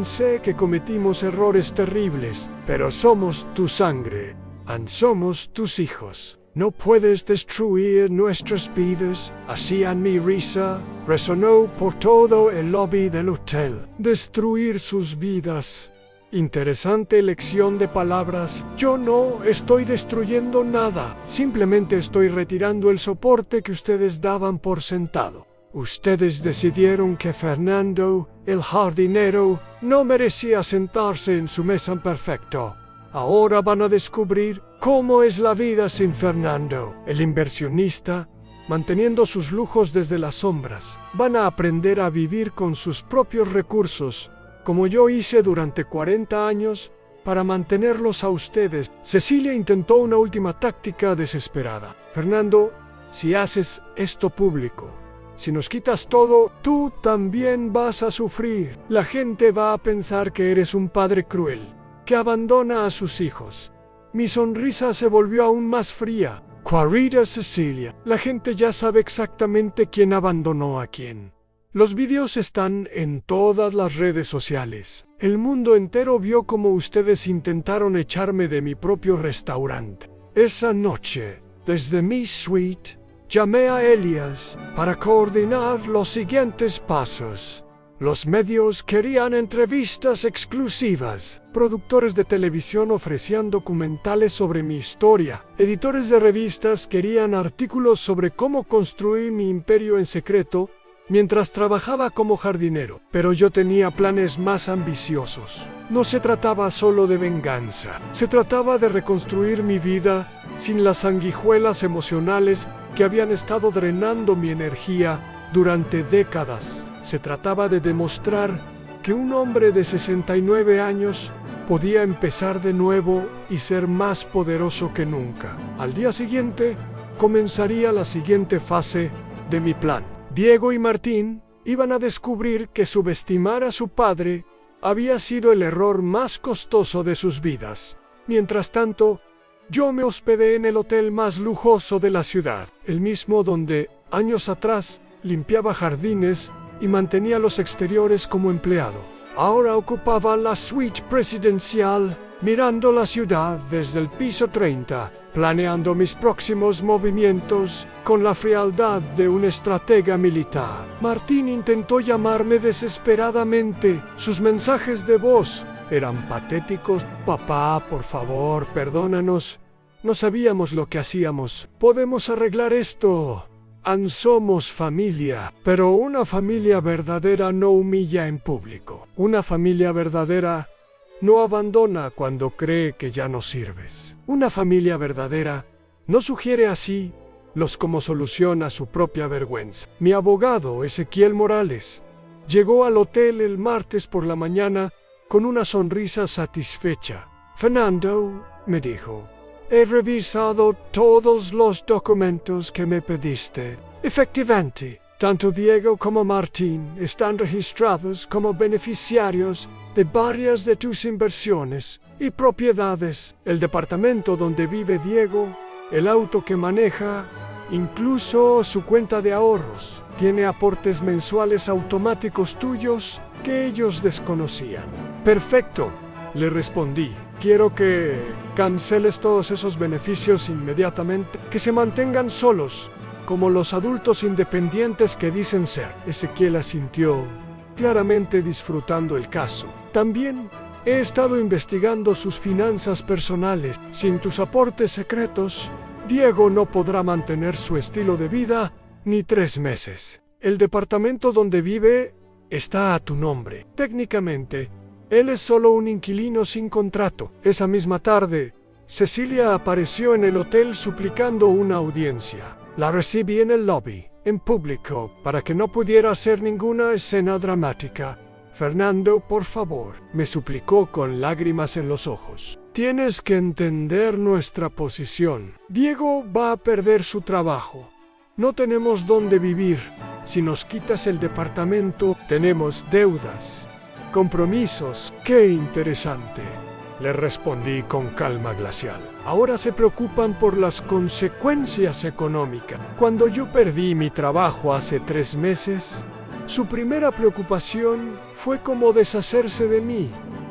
sé que cometimos errores terribles, pero somos tu sangre, somos tus hijos. No puedes destruir nuestras vidas. Así mi risa resonó por todo el lobby del hotel. Destruir sus vidas. Interesante elección de palabras. Yo no estoy destruyendo nada. Simplemente estoy retirando el soporte que ustedes daban por sentado. Ustedes decidieron que Fernando, el jardinero, no merecía sentarse en su mesa perfecto. Ahora van a descubrir cómo es la vida sin Fernando, el inversionista, manteniendo sus lujos desde las sombras. Van a aprender a vivir con sus propios recursos, como yo hice durante 40 años, para mantenerlos a ustedes. Cecilia intentó una última táctica desesperada. Fernando, si haces esto público, si nos quitas todo, tú también vas a sufrir. La gente va a pensar que eres un padre cruel, que abandona a sus hijos. Mi sonrisa se volvió aún más fría. Querida Cecilia, la gente ya sabe exactamente quién abandonó a quién. Los vídeos están en todas las redes sociales. El mundo entero vio cómo ustedes intentaron echarme de mi propio restaurante. Esa noche, desde mi suite, llamé a Elias para coordinar los siguientes pasos. Los medios querían entrevistas exclusivas. Productores de televisión ofrecían documentales sobre mi historia. Editores de revistas querían artículos sobre cómo construir mi imperio en secreto mientras trabajaba como jardinero. Pero yo tenía planes más ambiciosos. No se trataba solo de venganza. Se trataba de reconstruir mi vida sin las sanguijuelas emocionales que habían estado drenando mi energía durante décadas. Se trataba de demostrar que un hombre de 69 años podía empezar de nuevo y ser más poderoso que nunca. Al día siguiente, comenzaría la siguiente fase de mi plan. Diego y Martín iban a descubrir que subestimar a su padre había sido el error más costoso de sus vidas. Mientras tanto, yo me hospedé en el hotel más lujoso de la ciudad, el mismo donde, años atrás, limpiaba jardines y mantenía los exteriores como empleado. Ahora ocupaba la suite presidencial, mirando la ciudad desde el piso 30, planeando mis próximos movimientos con la frialdad de un estratega militar. Martín intentó llamarme desesperadamente. Sus mensajes de voz eran patéticos. Papá, por favor, perdónanos. No sabíamos lo que hacíamos. Podemos arreglar esto. Somos familia, pero una familia verdadera no humilla en público. Una familia verdadera no abandona cuando cree que ya no sirves. Una familia verdadera no sugiere así los como solución a su propia vergüenza. Mi abogado, Ezequiel Morales, llegó al hotel el martes por la mañana con una sonrisa satisfecha. Fernando, me dijo, he revisado todos los documentos que me pediste. Efectivamente, tanto Diego como Martín están registrados como beneficiarios de varias de tus inversiones y propiedades. El departamento donde vive Diego, el auto que maneja, incluso su cuenta de ahorros, tiene aportes mensuales automáticos tuyos que ellos desconocían. Perfecto, le respondí. Quiero que canceles todos esos beneficios inmediatamente, que se mantengan solos, como los adultos independientes que dicen ser. Ezequiel asintió, claramente disfrutando el caso. También he estado investigando sus finanzas personales. Sin tus aportes secretos, Diego no podrá mantener su estilo de vida ni 3 meses. El departamento donde vive está a tu nombre. Técnicamente, él es solo un inquilino sin contrato. Esa misma tarde, Cecilia apareció en el hotel suplicando una audiencia. La recibí en el lobby, en público, para que no pudiera hacer ninguna escena dramática. Fernando, por favor, me suplicó con lágrimas en los ojos. Tienes que entender nuestra posición. Diego va a perder su trabajo. No tenemos dónde vivir. Si nos quitas el departamento, tenemos deudas, compromisos. ¡Qué interesante!, le respondí con calma glacial. Ahora se preocupan por las consecuencias económicas. Cuando yo perdí mi trabajo hace 3 meses, su primera preocupación fue cómo deshacerse de mí,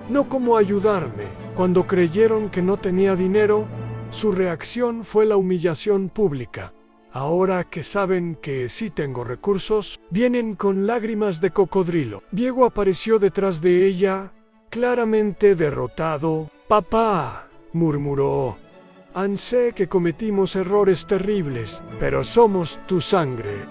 no cómo ayudarme. Cuando creyeron que no tenía dinero, su reacción fue la humillación pública. Ahora que saben que sí tengo recursos, vienen con lágrimas de cocodrilo. Diego apareció detrás de ella, claramente derrotado. Papá, murmuró, sé que cometimos errores terribles, pero somos tu sangre,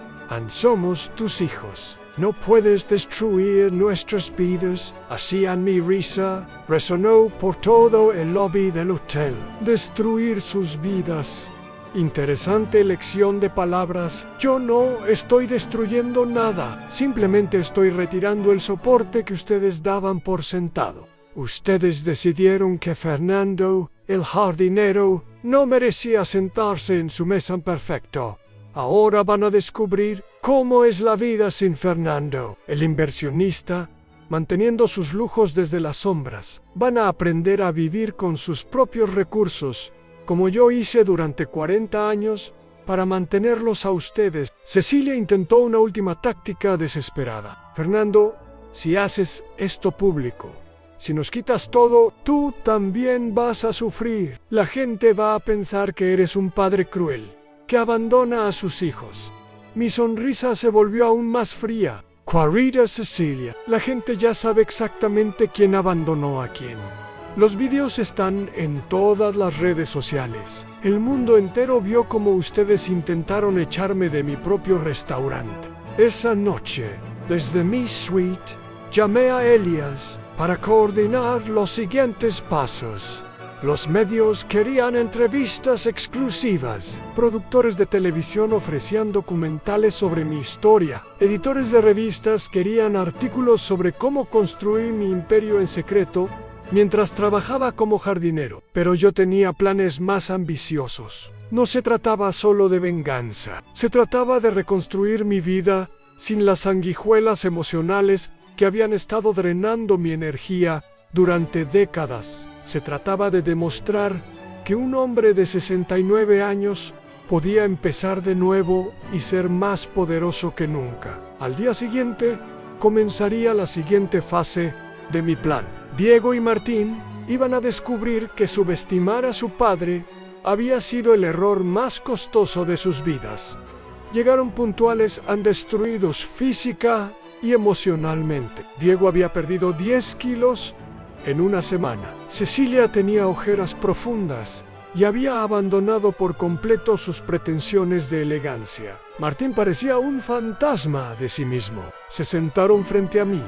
somos tus hijos. No puedes destruir nuestras vidas. Hacían mi risa, resonó por todo el lobby del hotel. Destruir sus vidas. Interesante elección de palabras. Yo no estoy destruyendo nada. Simplemente estoy retirando el soporte que ustedes daban por sentado. Ustedes decidieron que Fernando, el jardinero, no merecía sentarse en su mesa perfecto. Ahora van a descubrir cómo es la vida sin Fernando, el inversionista, manteniendo sus lujos desde las sombras. Van a aprender a vivir con sus propios recursos, como yo hice durante 40 años, para mantenerlos a ustedes. Cecilia intentó una última táctica desesperada. Fernando, si haces esto público, si nos quitas todo, tú también vas a sufrir. La gente va a pensar que eres un padre cruel, que abandona a sus hijos. Mi sonrisa se volvió aún más fría. Querida Cecilia, la gente ya sabe exactamente quién abandonó a quién. Los vídeos están en todas las redes sociales. El mundo entero vio cómo ustedes intentaron echarme de mi propio restaurante. Esa noche, desde mi suite, llamé a Elias para coordinar los siguientes pasos. Los medios querían entrevistas exclusivas. Productores de televisión ofrecían documentales sobre mi historia. Editores de revistas querían artículos sobre cómo construir mi imperio en secreto mientras trabajaba como jardinero. Pero yo tenía planes más ambiciosos. No se trataba solo de venganza. Se trataba de reconstruir mi vida sin las sanguijuelas emocionales que habían estado drenando mi energía durante décadas. Se trataba de demostrar que un hombre de 69 años podía empezar de nuevo y ser más poderoso que nunca. Al día siguiente, comenzaría la siguiente fase de mi plan. Diego y Martín iban a descubrir que subestimar a su padre había sido el error más costoso de sus vidas. Llegaron puntuales, destruidos física y emocionalmente. Diego había perdido 10 kilos en una semana. Cecilia tenía ojeras profundas y había abandonado por completo sus pretensiones de elegancia. Martín parecía un fantasma de sí mismo. Se sentaron frente a mí,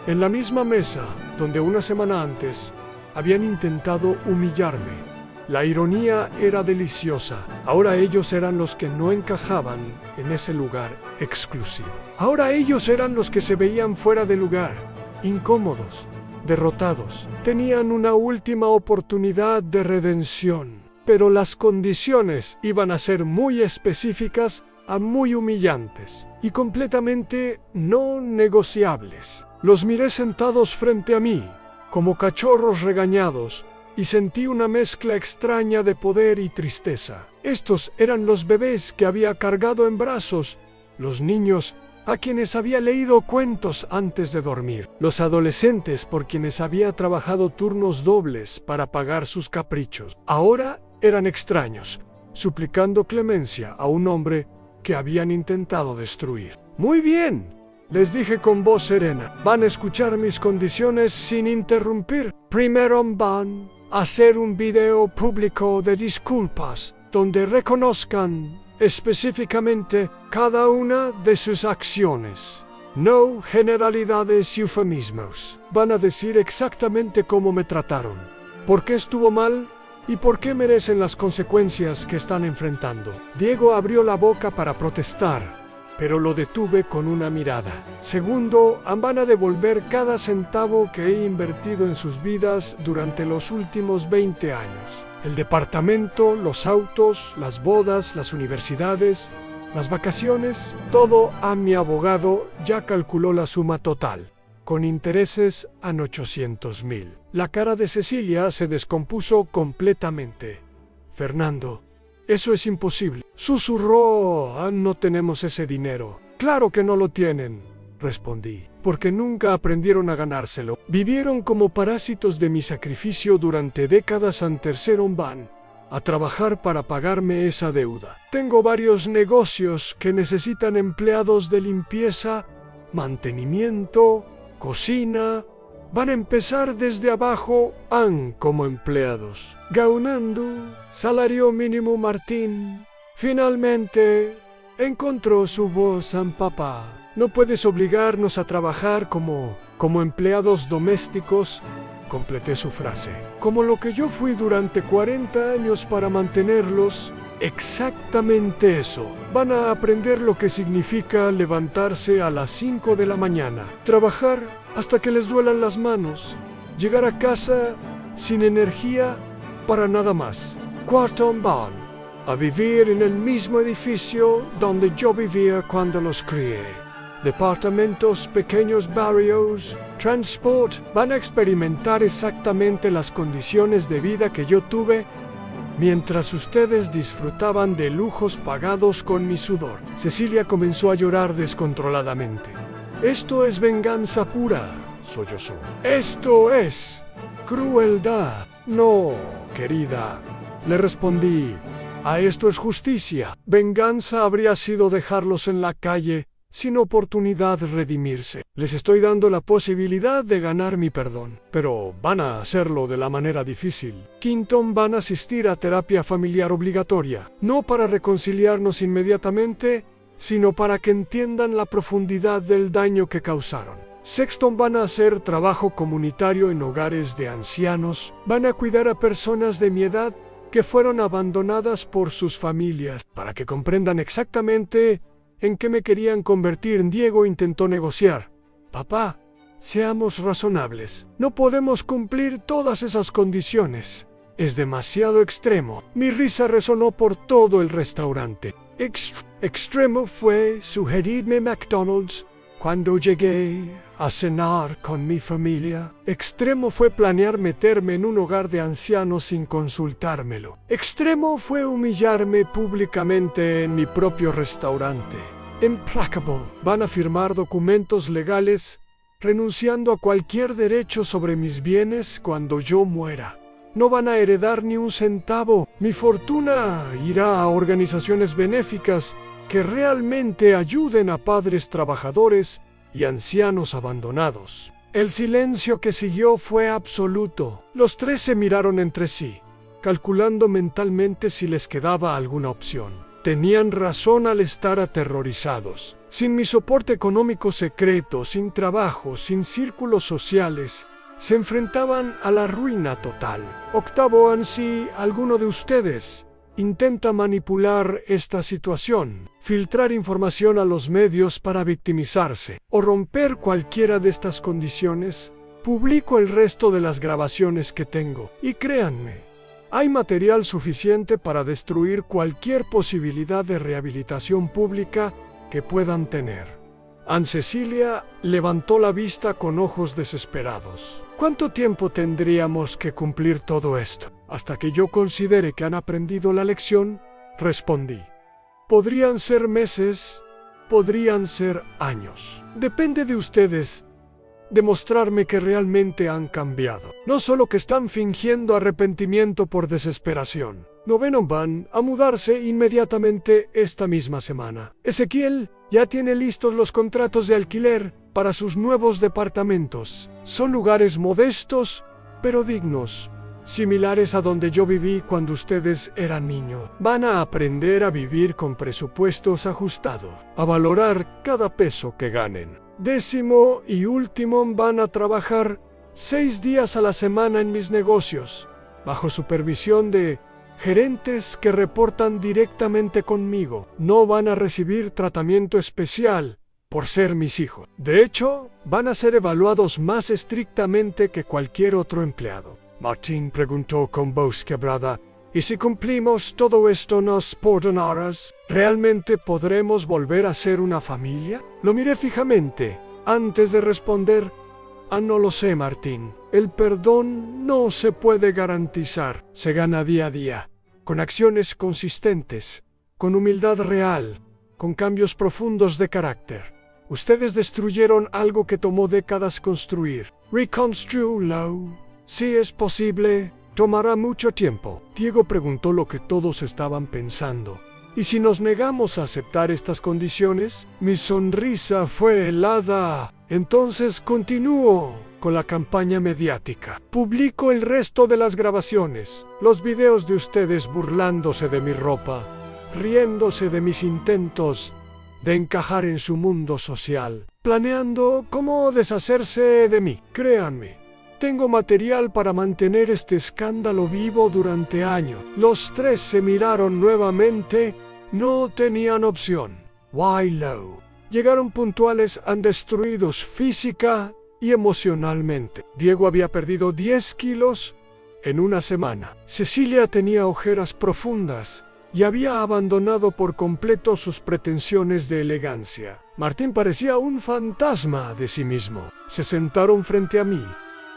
en la misma mesa donde una semana antes habían intentado humillarme. La ironía era deliciosa. Ahora ellos eran los que no encajaban en ese lugar exclusivo. Ahora ellos eran los que se veían fuera de lugar, incómodos, derrotados. Tenían una última oportunidad de redención, pero las condiciones iban a ser muy específicas, muy humillantes y completamente no negociables. Los miré sentados frente a mí, como cachorros regañados, y sentí una mezcla extraña de poder y tristeza. Estos eran los bebés que había cargado en brazos, los niños a quienes había leído cuentos antes de dormir, los adolescentes por quienes había trabajado turnos dobles para pagar sus caprichos. Ahora eran extraños, suplicando clemencia a un hombre que habían intentado destruir. «Muy bien», les dije con voz serena, «van a escuchar mis condiciones sin interrumpir. Primero van a hacer un video público de disculpas, donde reconozcan específicamente cada una de sus acciones. No generalidades y eufemismos. Van a decir exactamente cómo me trataron, por qué estuvo mal y por qué merecen las consecuencias que están enfrentando». Diego abrió la boca para protestar, pero lo detuve con una mirada. Segundo, van a devolver cada centavo que he invertido en sus vidas durante los últimos 20 años. El departamento, los autos, las bodas, las universidades, las vacaciones, todo a mi abogado ya calculó la suma total, con intereses a 800,000. La cara de Cecilia se descompuso completamente. «Fernando, eso es imposible», susurró. «No tenemos ese dinero». «Claro que no lo tienen», respondí, «porque nunca aprendieron a ganárselo. Vivieron como parásitos de mi sacrificio durante décadas van a trabajar para pagarme esa deuda. Tengo varios negocios que necesitan empleados de limpieza, mantenimiento, cocina. Van a empezar desde abajo, como empleados, ganando salario mínimo». Martín finalmente encontró su voz en papá. «No puedes obligarnos a trabajar como empleados domésticos», completé su frase, «como lo que yo fui durante 40 años para mantenerlos». «Exactamente eso. Van a aprender lo que significa levantarse a las 5 de la mañana, trabajar hasta que les duelan las manos, llegar a casa sin energía para nada más. Cuarto van a vivir en el mismo edificio donde yo vivía cuando los crié. Departamentos, pequeños barrios, transport. Van a experimentar exactamente las condiciones de vida que yo tuve mientras ustedes disfrutaban de lujos pagados con mi sudor». Cecilia comenzó a llorar descontroladamente. «Esto es venganza pura», sollozó. «Esto es crueldad». «No, querida», le respondí, «esto es justicia. Venganza habría sido dejarlos en la calle sin oportunidad de redimirse. Les estoy dando la posibilidad de ganar mi perdón, pero van a hacerlo de la manera difícil. Quinto, van a asistir a terapia familiar obligatoria, no para reconciliarnos inmediatamente, sino para que entiendan la profundidad del daño que causaron. Sexto, van a hacer trabajo comunitario en hogares de ancianos. Van a cuidar a personas de mi edad que fueron abandonadas por sus familias, para que comprendan exactamente en qué me querían convertir. Diego intentó negociar. «Papá, seamos razonables. No podemos cumplir todas esas condiciones. Es demasiado extremo». Mi risa resonó por todo el restaurante. Extremo fue sugerirme McDonald's Cuando llegué a cenar con mi familia, extremo fue planear meterme en un hogar de ancianos sin consultármelo. Extremo fue humillarme públicamente en mi propio restaurante. Implacable. Van a firmar documentos legales renunciando a cualquier derecho sobre mis bienes cuando yo muera. No van a heredar ni un centavo. Mi fortuna irá a organizaciones benéficas que realmente ayuden a padres trabajadores y ancianos abandonados. El silencio que siguió fue absoluto. Los tres se miraron entre sí, calculando mentalmente si les quedaba alguna opción. Tenían razón al estar aterrorizados. Sin mi soporte económico secreto, sin trabajo, sin círculos sociales, se enfrentaban a la ruina total. Octavo, si alguno de ustedes intenta manipular esta situación, filtrar información a los medios para victimizarse o romper cualquiera de estas condiciones, publico el resto de las grabaciones que tengo. Y créanme, hay material suficiente para destruir cualquier posibilidad de rehabilitación pública que puedan tener. Aunt Cecilia levantó la vista con ojos desesperados. ¿Cuánto tiempo tendríamos que cumplir todo esto? Hasta que yo considere que han aprendido la lección, respondí. Podrían ser meses, podrían ser años. Depende de ustedes demostrarme que realmente han cambiado. No solo que están fingiendo arrepentimiento por desesperación. Noveno, van a mudarse inmediatamente esta misma semana. Ezequiel ya tiene listos los contratos de alquiler para sus nuevos departamentos. Son lugares modestos, pero dignos, similares a donde yo viví cuando ustedes eran niños. Van a aprender a vivir con presupuestos ajustados, a valorar cada peso que ganen. Décimo y último, van a trabajar 6 días a la semana en mis negocios, bajo supervisión de gerentes que reportan directamente conmigo. No van a recibir tratamiento especial por ser mis hijos. De hecho, van a ser evaluados más estrictamente que cualquier otro empleado. Martín preguntó con voz quebrada, ¿y si cumplimos todo esto nos perdonarás? ¿Realmente podremos volver a ser una familia? Lo miré fijamente. Antes de responder, no lo sé, Martín. El perdón no se puede garantizar. Se gana día a día, con acciones consistentes, con humildad real, con cambios profundos de carácter. Ustedes destruyeron algo que tomó décadas construir. Reconstruirlo. Si es posible, tomará mucho tiempo. Diego preguntó lo que todos estaban pensando. ¿Y si nos negamos a aceptar estas condiciones? Mi sonrisa fue helada. Entonces continúo con la campaña mediática. Publico el resto de las grabaciones, los videos de ustedes burlándose de mi ropa, riéndose de mis intentos de encajar en su mundo social, planeando cómo deshacerse de mí. Créanme, tengo material para mantener este escándalo vivo durante años. Los tres se miraron nuevamente. No tenían opción. Willow. Llegaron puntuales, destruidos física y emocionalmente. Diego había perdido 10 kilos en una semana. Cecilia tenía ojeras profundas y había abandonado por completo sus pretensiones de elegancia. Martín parecía un fantasma de sí mismo. Se sentaron frente a mí,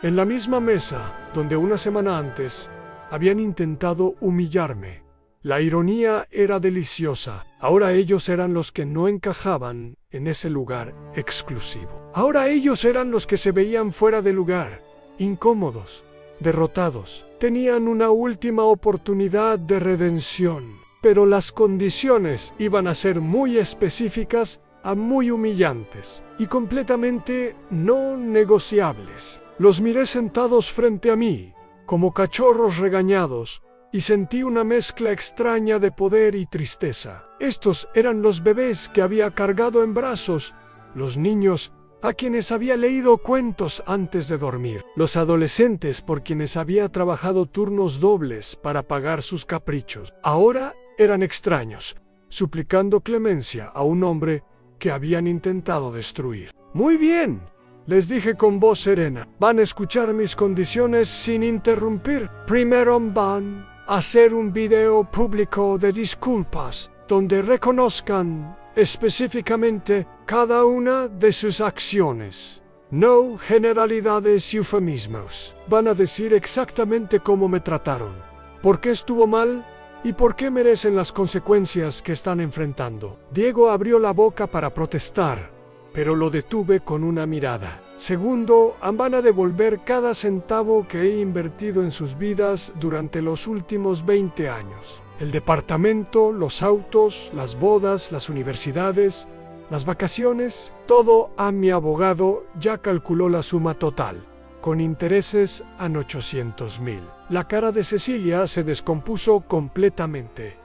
en la misma mesa donde una semana antes habían intentado humillarme. La ironía era deliciosa. Ahora ellos eran los que no encajaban en ese lugar exclusivo. Ahora ellos eran los que se veían fuera de lugar, incómodos, derrotados. Tenían una última oportunidad de redención, pero las condiciones iban a ser muy específicas, muy humillantes y completamente no negociables. Los miré sentados frente a mí, como cachorros regañados, y sentí una mezcla extraña de poder y tristeza. Estos eran los bebés que había cargado en brazos, los niños a quienes había leído cuentos antes de dormir, los adolescentes por quienes había trabajado turnos dobles para pagar sus caprichos. Ahora eran extraños, suplicando clemencia a un hombre que habían intentado destruir. Muy bien, les dije con voz serena, van a escuchar mis condiciones sin interrumpir. Primero van a hacer un video público de disculpas, donde reconozcan específicamente cada una de sus acciones. No generalidades y eufemismos. Van a decir exactamente cómo me trataron, por qué estuvo mal y por qué merecen las consecuencias que están enfrentando. Diego abrió la boca para protestar, pero lo detuve con una mirada. Segundo, van a devolver cada centavo que he invertido en sus vidas durante los últimos 20 años. El departamento, los autos, las bodas, las universidades, las vacaciones, todo a mi abogado ya calculó la suma total, con intereses a 800,000. La cara de Cecilia se descompuso completamente.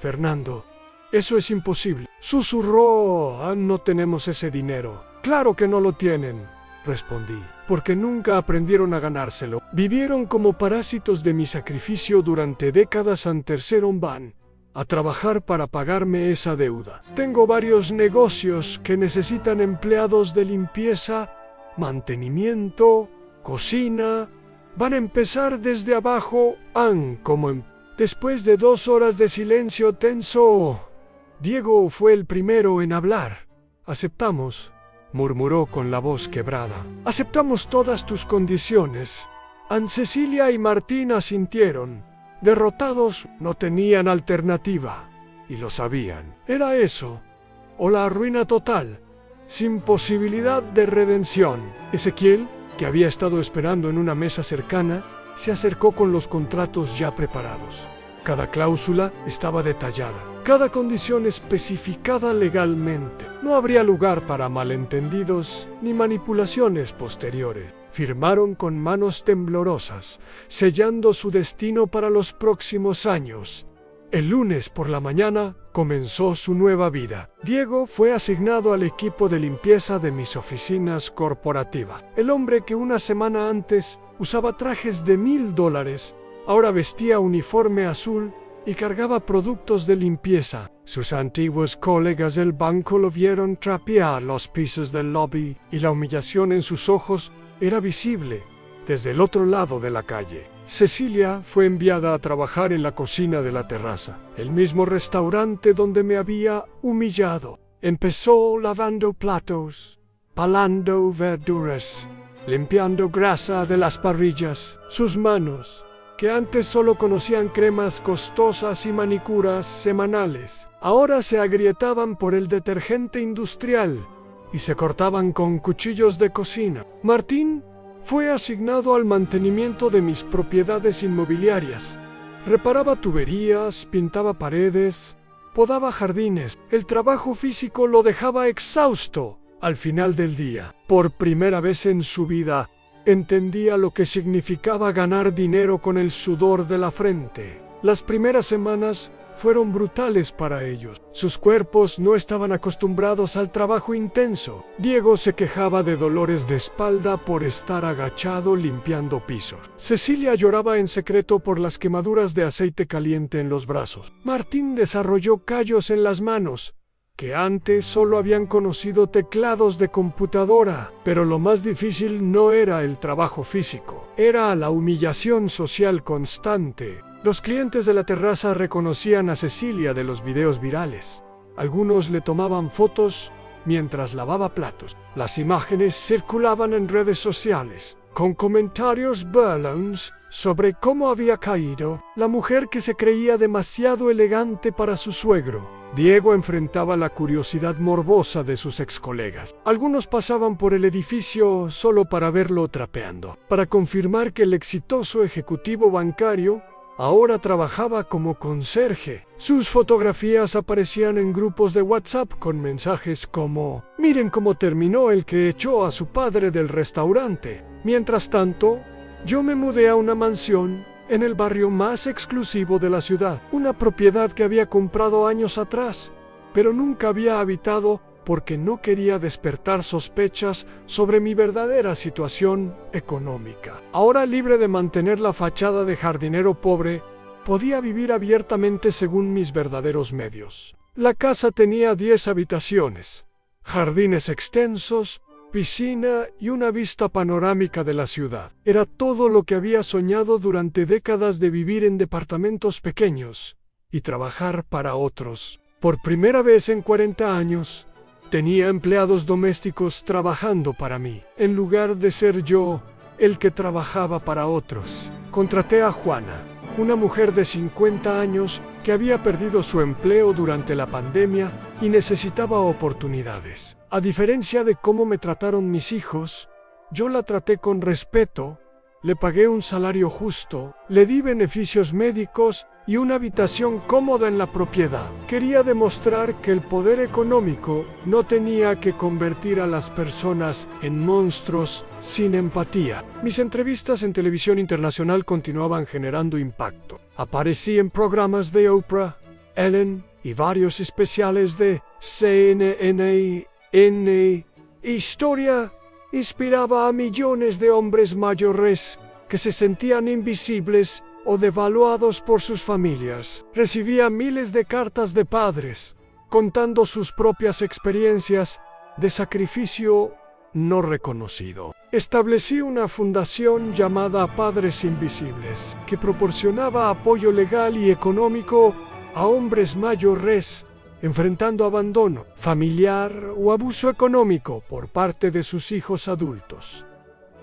Fernando, eso es imposible. Susurró, no tenemos ese dinero. Claro que no lo tienen, respondí, porque nunca aprendieron a ganárselo. Vivieron como parásitos de mi sacrificio durante décadas antes van a trabajar para pagarme esa deuda. Tengo varios negocios que necesitan empleados de limpieza, mantenimiento, cocina. Van a empezar desde abajo, Después de 2 horas de silencio tenso, Diego fue el primero en hablar. Aceptamos, murmuró con la voz quebrada. Aceptamos todas tus condiciones. Cecilia y Martín asintieron. Derrotados, no tenían alternativa, y lo sabían. Era eso, o la ruina total, sin posibilidad de redención. Ezequiel, que había estado esperando en una mesa cercana, se acercó con los contratos ya preparados. Cada cláusula estaba detallada, cada condición especificada legalmente. No habría lugar para malentendidos ni manipulaciones posteriores. Firmaron con manos temblorosas, sellando su destino para los próximos años. El lunes por la mañana comenzó su nueva vida. Diego fue asignado al equipo de limpieza de mis oficinas corporativas. El hombre que una semana antes usaba trajes de $1,000, ahora vestía uniforme azul y cargaba productos de limpieza. Sus antiguos colegas del banco lo vieron trapear los pisos del lobby y la humillación en sus ojos era visible desde el otro lado de la calle. Cecilia fue enviada a trabajar en la cocina de la terraza, el mismo restaurante donde me había humillado. Empezó lavando platos, palando verduras, limpiando grasa de las parrillas. Sus manos, que antes solo conocían cremas costosas y manicuras semanales, ahora se agrietaban por el detergente industrial y se cortaban con cuchillos de cocina. Martín fue asignado al mantenimiento de mis propiedades inmobiliarias. Reparaba tuberías, pintaba paredes, podaba jardines. El trabajo físico lo dejaba exhausto al final del día. Por primera vez en su vida, entendía lo que significaba ganar dinero con el sudor de la frente. Las primeras semanas fueron brutales para ellos. Sus cuerpos no estaban acostumbrados al trabajo intenso. Diego se quejaba de dolores de espalda por estar agachado limpiando pisos. Cecilia lloraba en secreto por las quemaduras de aceite caliente en los brazos. Martín desarrolló callos en las manos, que antes solo habían conocido teclados de computadora. Pero lo más difícil no era el trabajo físico, era la humillación social constante. Los clientes de la terraza reconocían a Cecilia de los videos virales. Algunos le tomaban fotos mientras lavaba platos. Las imágenes circulaban en redes sociales, con comentarios burlones sobre cómo había caído la mujer que se creía demasiado elegante para su suegro. Diego enfrentaba la curiosidad morbosa de sus excolegas. Algunos pasaban por el edificio solo para verlo trapeando, para confirmar que el exitoso ejecutivo bancario ahora trabajaba como conserje. Sus fotografías aparecían en grupos de WhatsApp con mensajes como: "Miren cómo terminó el que echó a su padre del restaurante". Mientras tanto, yo me mudé a una mansión en el barrio más exclusivo de la ciudad, una propiedad que había comprado años atrás, pero nunca había habitado porque no quería despertar sospechas sobre mi verdadera situación económica. Ahora, libre de mantener la fachada de jardinero pobre, podía vivir abiertamente según mis verdaderos medios. La casa tenía 10 habitaciones, jardines extensos, piscina y una vista panorámica de la ciudad. Era todo lo que había soñado durante décadas de vivir en departamentos pequeños y trabajar para otros. Por primera vez en 40 años, Tenía empleados domésticos trabajando para mí, en lugar de ser yo el que trabajaba para otros. Contraté a Juana, una mujer de 50 años que había perdido su empleo durante la pandemia y necesitaba oportunidades. A diferencia de cómo me trataron mis hijos, yo la traté con respeto, le pagué un salario justo, le di beneficios médicos y una habitación cómoda en la propiedad. Quería demostrar que el poder económico no tenía que convertir a las personas en monstruos sin empatía. Mis entrevistas en televisión internacional continuaban generando impacto. Aparecí en programas de Oprah, Ellen y varios especiales de CNN. Historia inspiraba a millones de hombres mayores que se sentían invisibles o devaluados por sus familias. Recibía miles de cartas de padres contando sus propias experiencias de sacrificio no reconocido. Establecí una fundación llamada Padres Invisibles, que proporcionaba apoyo legal y económico a hombres mayores enfrentando abandono familiar o abuso económico por parte de sus hijos adultos.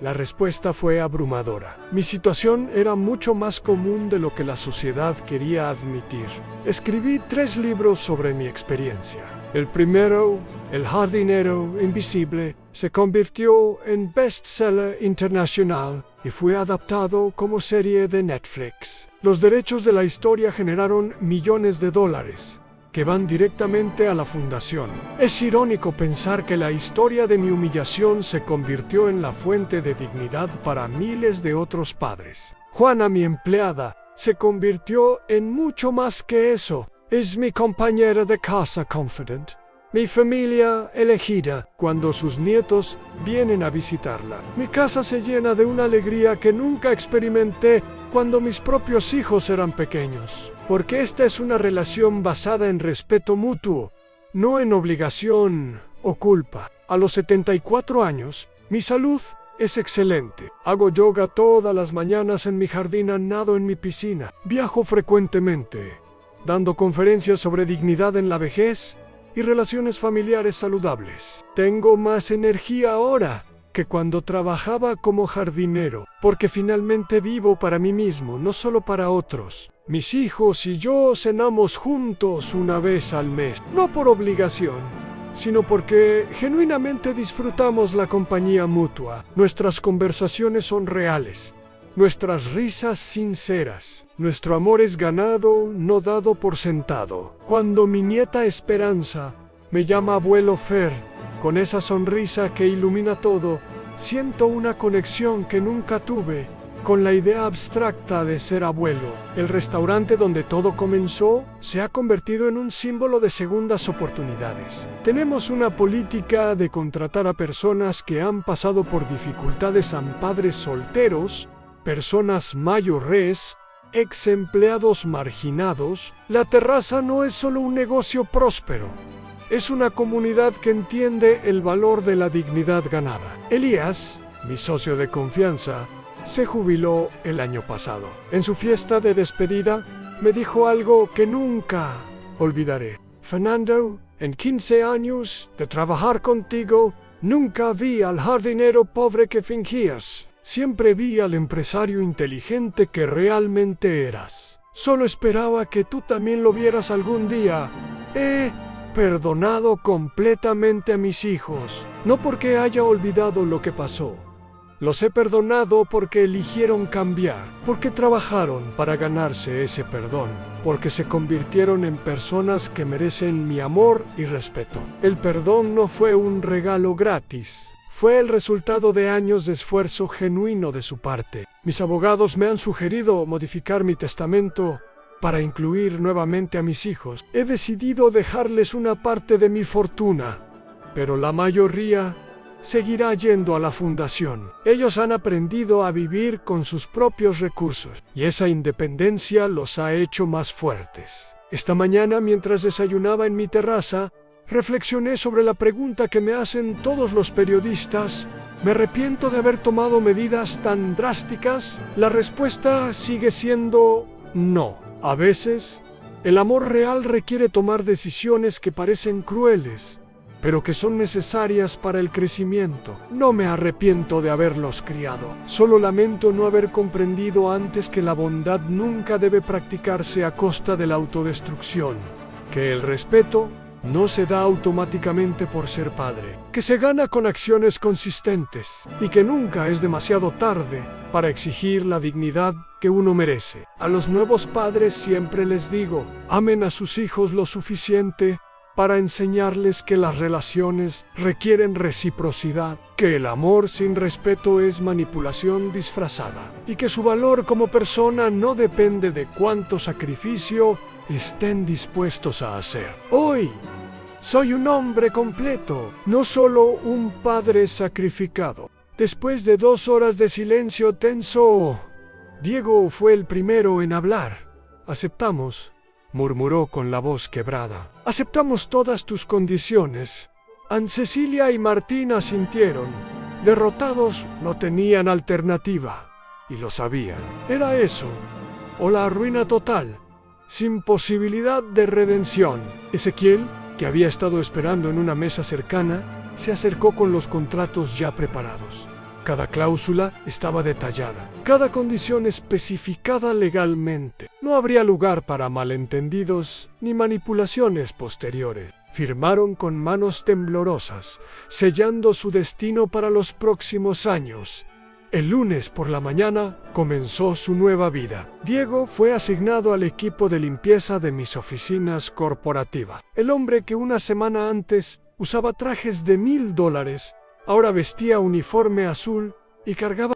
La respuesta fue abrumadora. Mi situación era mucho más común de lo que la sociedad quería admitir. Escribí 3 libros sobre mi experiencia. El primero, El jardinero invisible, se convirtió en bestseller internacional y fue adaptado como serie de Netflix. Los derechos de la historia generaron millones de dólares que van directamente a la fundación. Es irónico pensar que la historia de mi humillación se convirtió en la fuente de dignidad para miles de otros padres. Juana, mi empleada, se convirtió en mucho más que eso. Es mi compañera de casa confident, mi familia elegida cuando sus nietos vienen a visitarla. Mi casa se llena de una alegría que nunca experimenté cuando mis propios hijos eran pequeños. Porque esta es una relación basada en respeto mutuo, no en obligación o culpa. A los 74 años, mi salud es excelente. Hago yoga todas las mañanas en mi jardín, nado en mi piscina. Viajo frecuentemente, dando conferencias sobre dignidad en la vejez y relaciones familiares saludables. Tengo más energía ahora que cuando trabajaba como jardinero, porque finalmente vivo para mí mismo, no solo para otros. Mis hijos y yo cenamos juntos una vez al mes, no por obligación, sino porque genuinamente disfrutamos la compañía mutua. Nuestras conversaciones son reales, nuestras risas sinceras. Nuestro amor es ganado, no dado por sentado. Cuando mi nieta Esperanza me llama abuelo Fer, con esa sonrisa que ilumina todo, siento una conexión que nunca tuve con la idea abstracta de ser abuelo. El restaurante donde todo comenzó se ha convertido en un símbolo de segundas oportunidades. Tenemos una política de contratar a personas que han pasado por dificultades, a padres solteros, personas mayores, ex empleados marginados. La terraza no es solo un negocio próspero. Es una comunidad que entiende el valor de la dignidad ganada. Elías, mi socio de confianza, se jubiló el año pasado. En su fiesta de despedida, me dijo algo que nunca olvidaré. Fernando, en 15 años de trabajar contigo, nunca vi al jardinero pobre que fingías. Siempre vi al empresario inteligente que realmente eras. Solo esperaba que tú también lo vieras algún día. Perdonado completamente a mis hijos, no porque haya olvidado lo que pasó. Los he perdonado porque eligieron cambiar, porque trabajaron para ganarse ese perdón, porque se convirtieron en personas que merecen mi amor y respeto. El perdón no fue un regalo gratis, fue el resultado de años de esfuerzo genuino de su parte. Mis abogados me han sugerido modificar mi testamento para incluir nuevamente a mis hijos. He decidido dejarles una parte de mi fortuna, pero la mayoría seguirá yendo a la fundación. Ellos han aprendido a vivir con sus propios recursos, y esa independencia los ha hecho más fuertes. Esta mañana, mientras desayunaba en mi terraza, reflexioné sobre la pregunta que me hacen todos los periodistas: ¿me arrepiento de haber tomado medidas tan drásticas? La respuesta sigue siendo no. A veces, el amor real requiere tomar decisiones que parecen crueles, pero que son necesarias para el crecimiento. No me arrepiento de haberlos criado, solo lamento no haber comprendido antes que la bondad nunca debe practicarse a costa de la autodestrucción, que el respeto no se da automáticamente por ser padre, que se gana con acciones consistentes y que nunca es demasiado tarde para exigir la dignidad que uno merece. A los nuevos padres siempre les digo, amen a sus hijos lo suficiente para enseñarles que las relaciones requieren reciprocidad, que el amor sin respeto es manipulación disfrazada y que su valor como persona no depende de cuánto sacrificio estén dispuestos a hacer. Hoy soy un hombre completo, no solo un padre sacrificado. Después de 2 horas de silencio tenso, Diego fue el primero en hablar. Aceptamos, murmuró con la voz quebrada. Aceptamos todas tus condiciones. Aunt Cecilia y Martín asintieron. Derrotados no tenían alternativa, y lo sabían. Era eso, o la ruina total, sin posibilidad de redención. Ezequiel, que había estado esperando en una mesa cercana, se acercó con los contratos ya preparados. Cada cláusula estaba detallada, cada condición especificada legalmente. No habría lugar para malentendidos ni manipulaciones posteriores. Firmaron con manos temblorosas, sellando su destino para los próximos años. El lunes por la mañana comenzó su nueva vida. Diego fue asignado al equipo de limpieza de mis oficinas corporativas. El hombre que una semana antes usaba trajes de $1000, ahora vestía uniforme azul y cargaba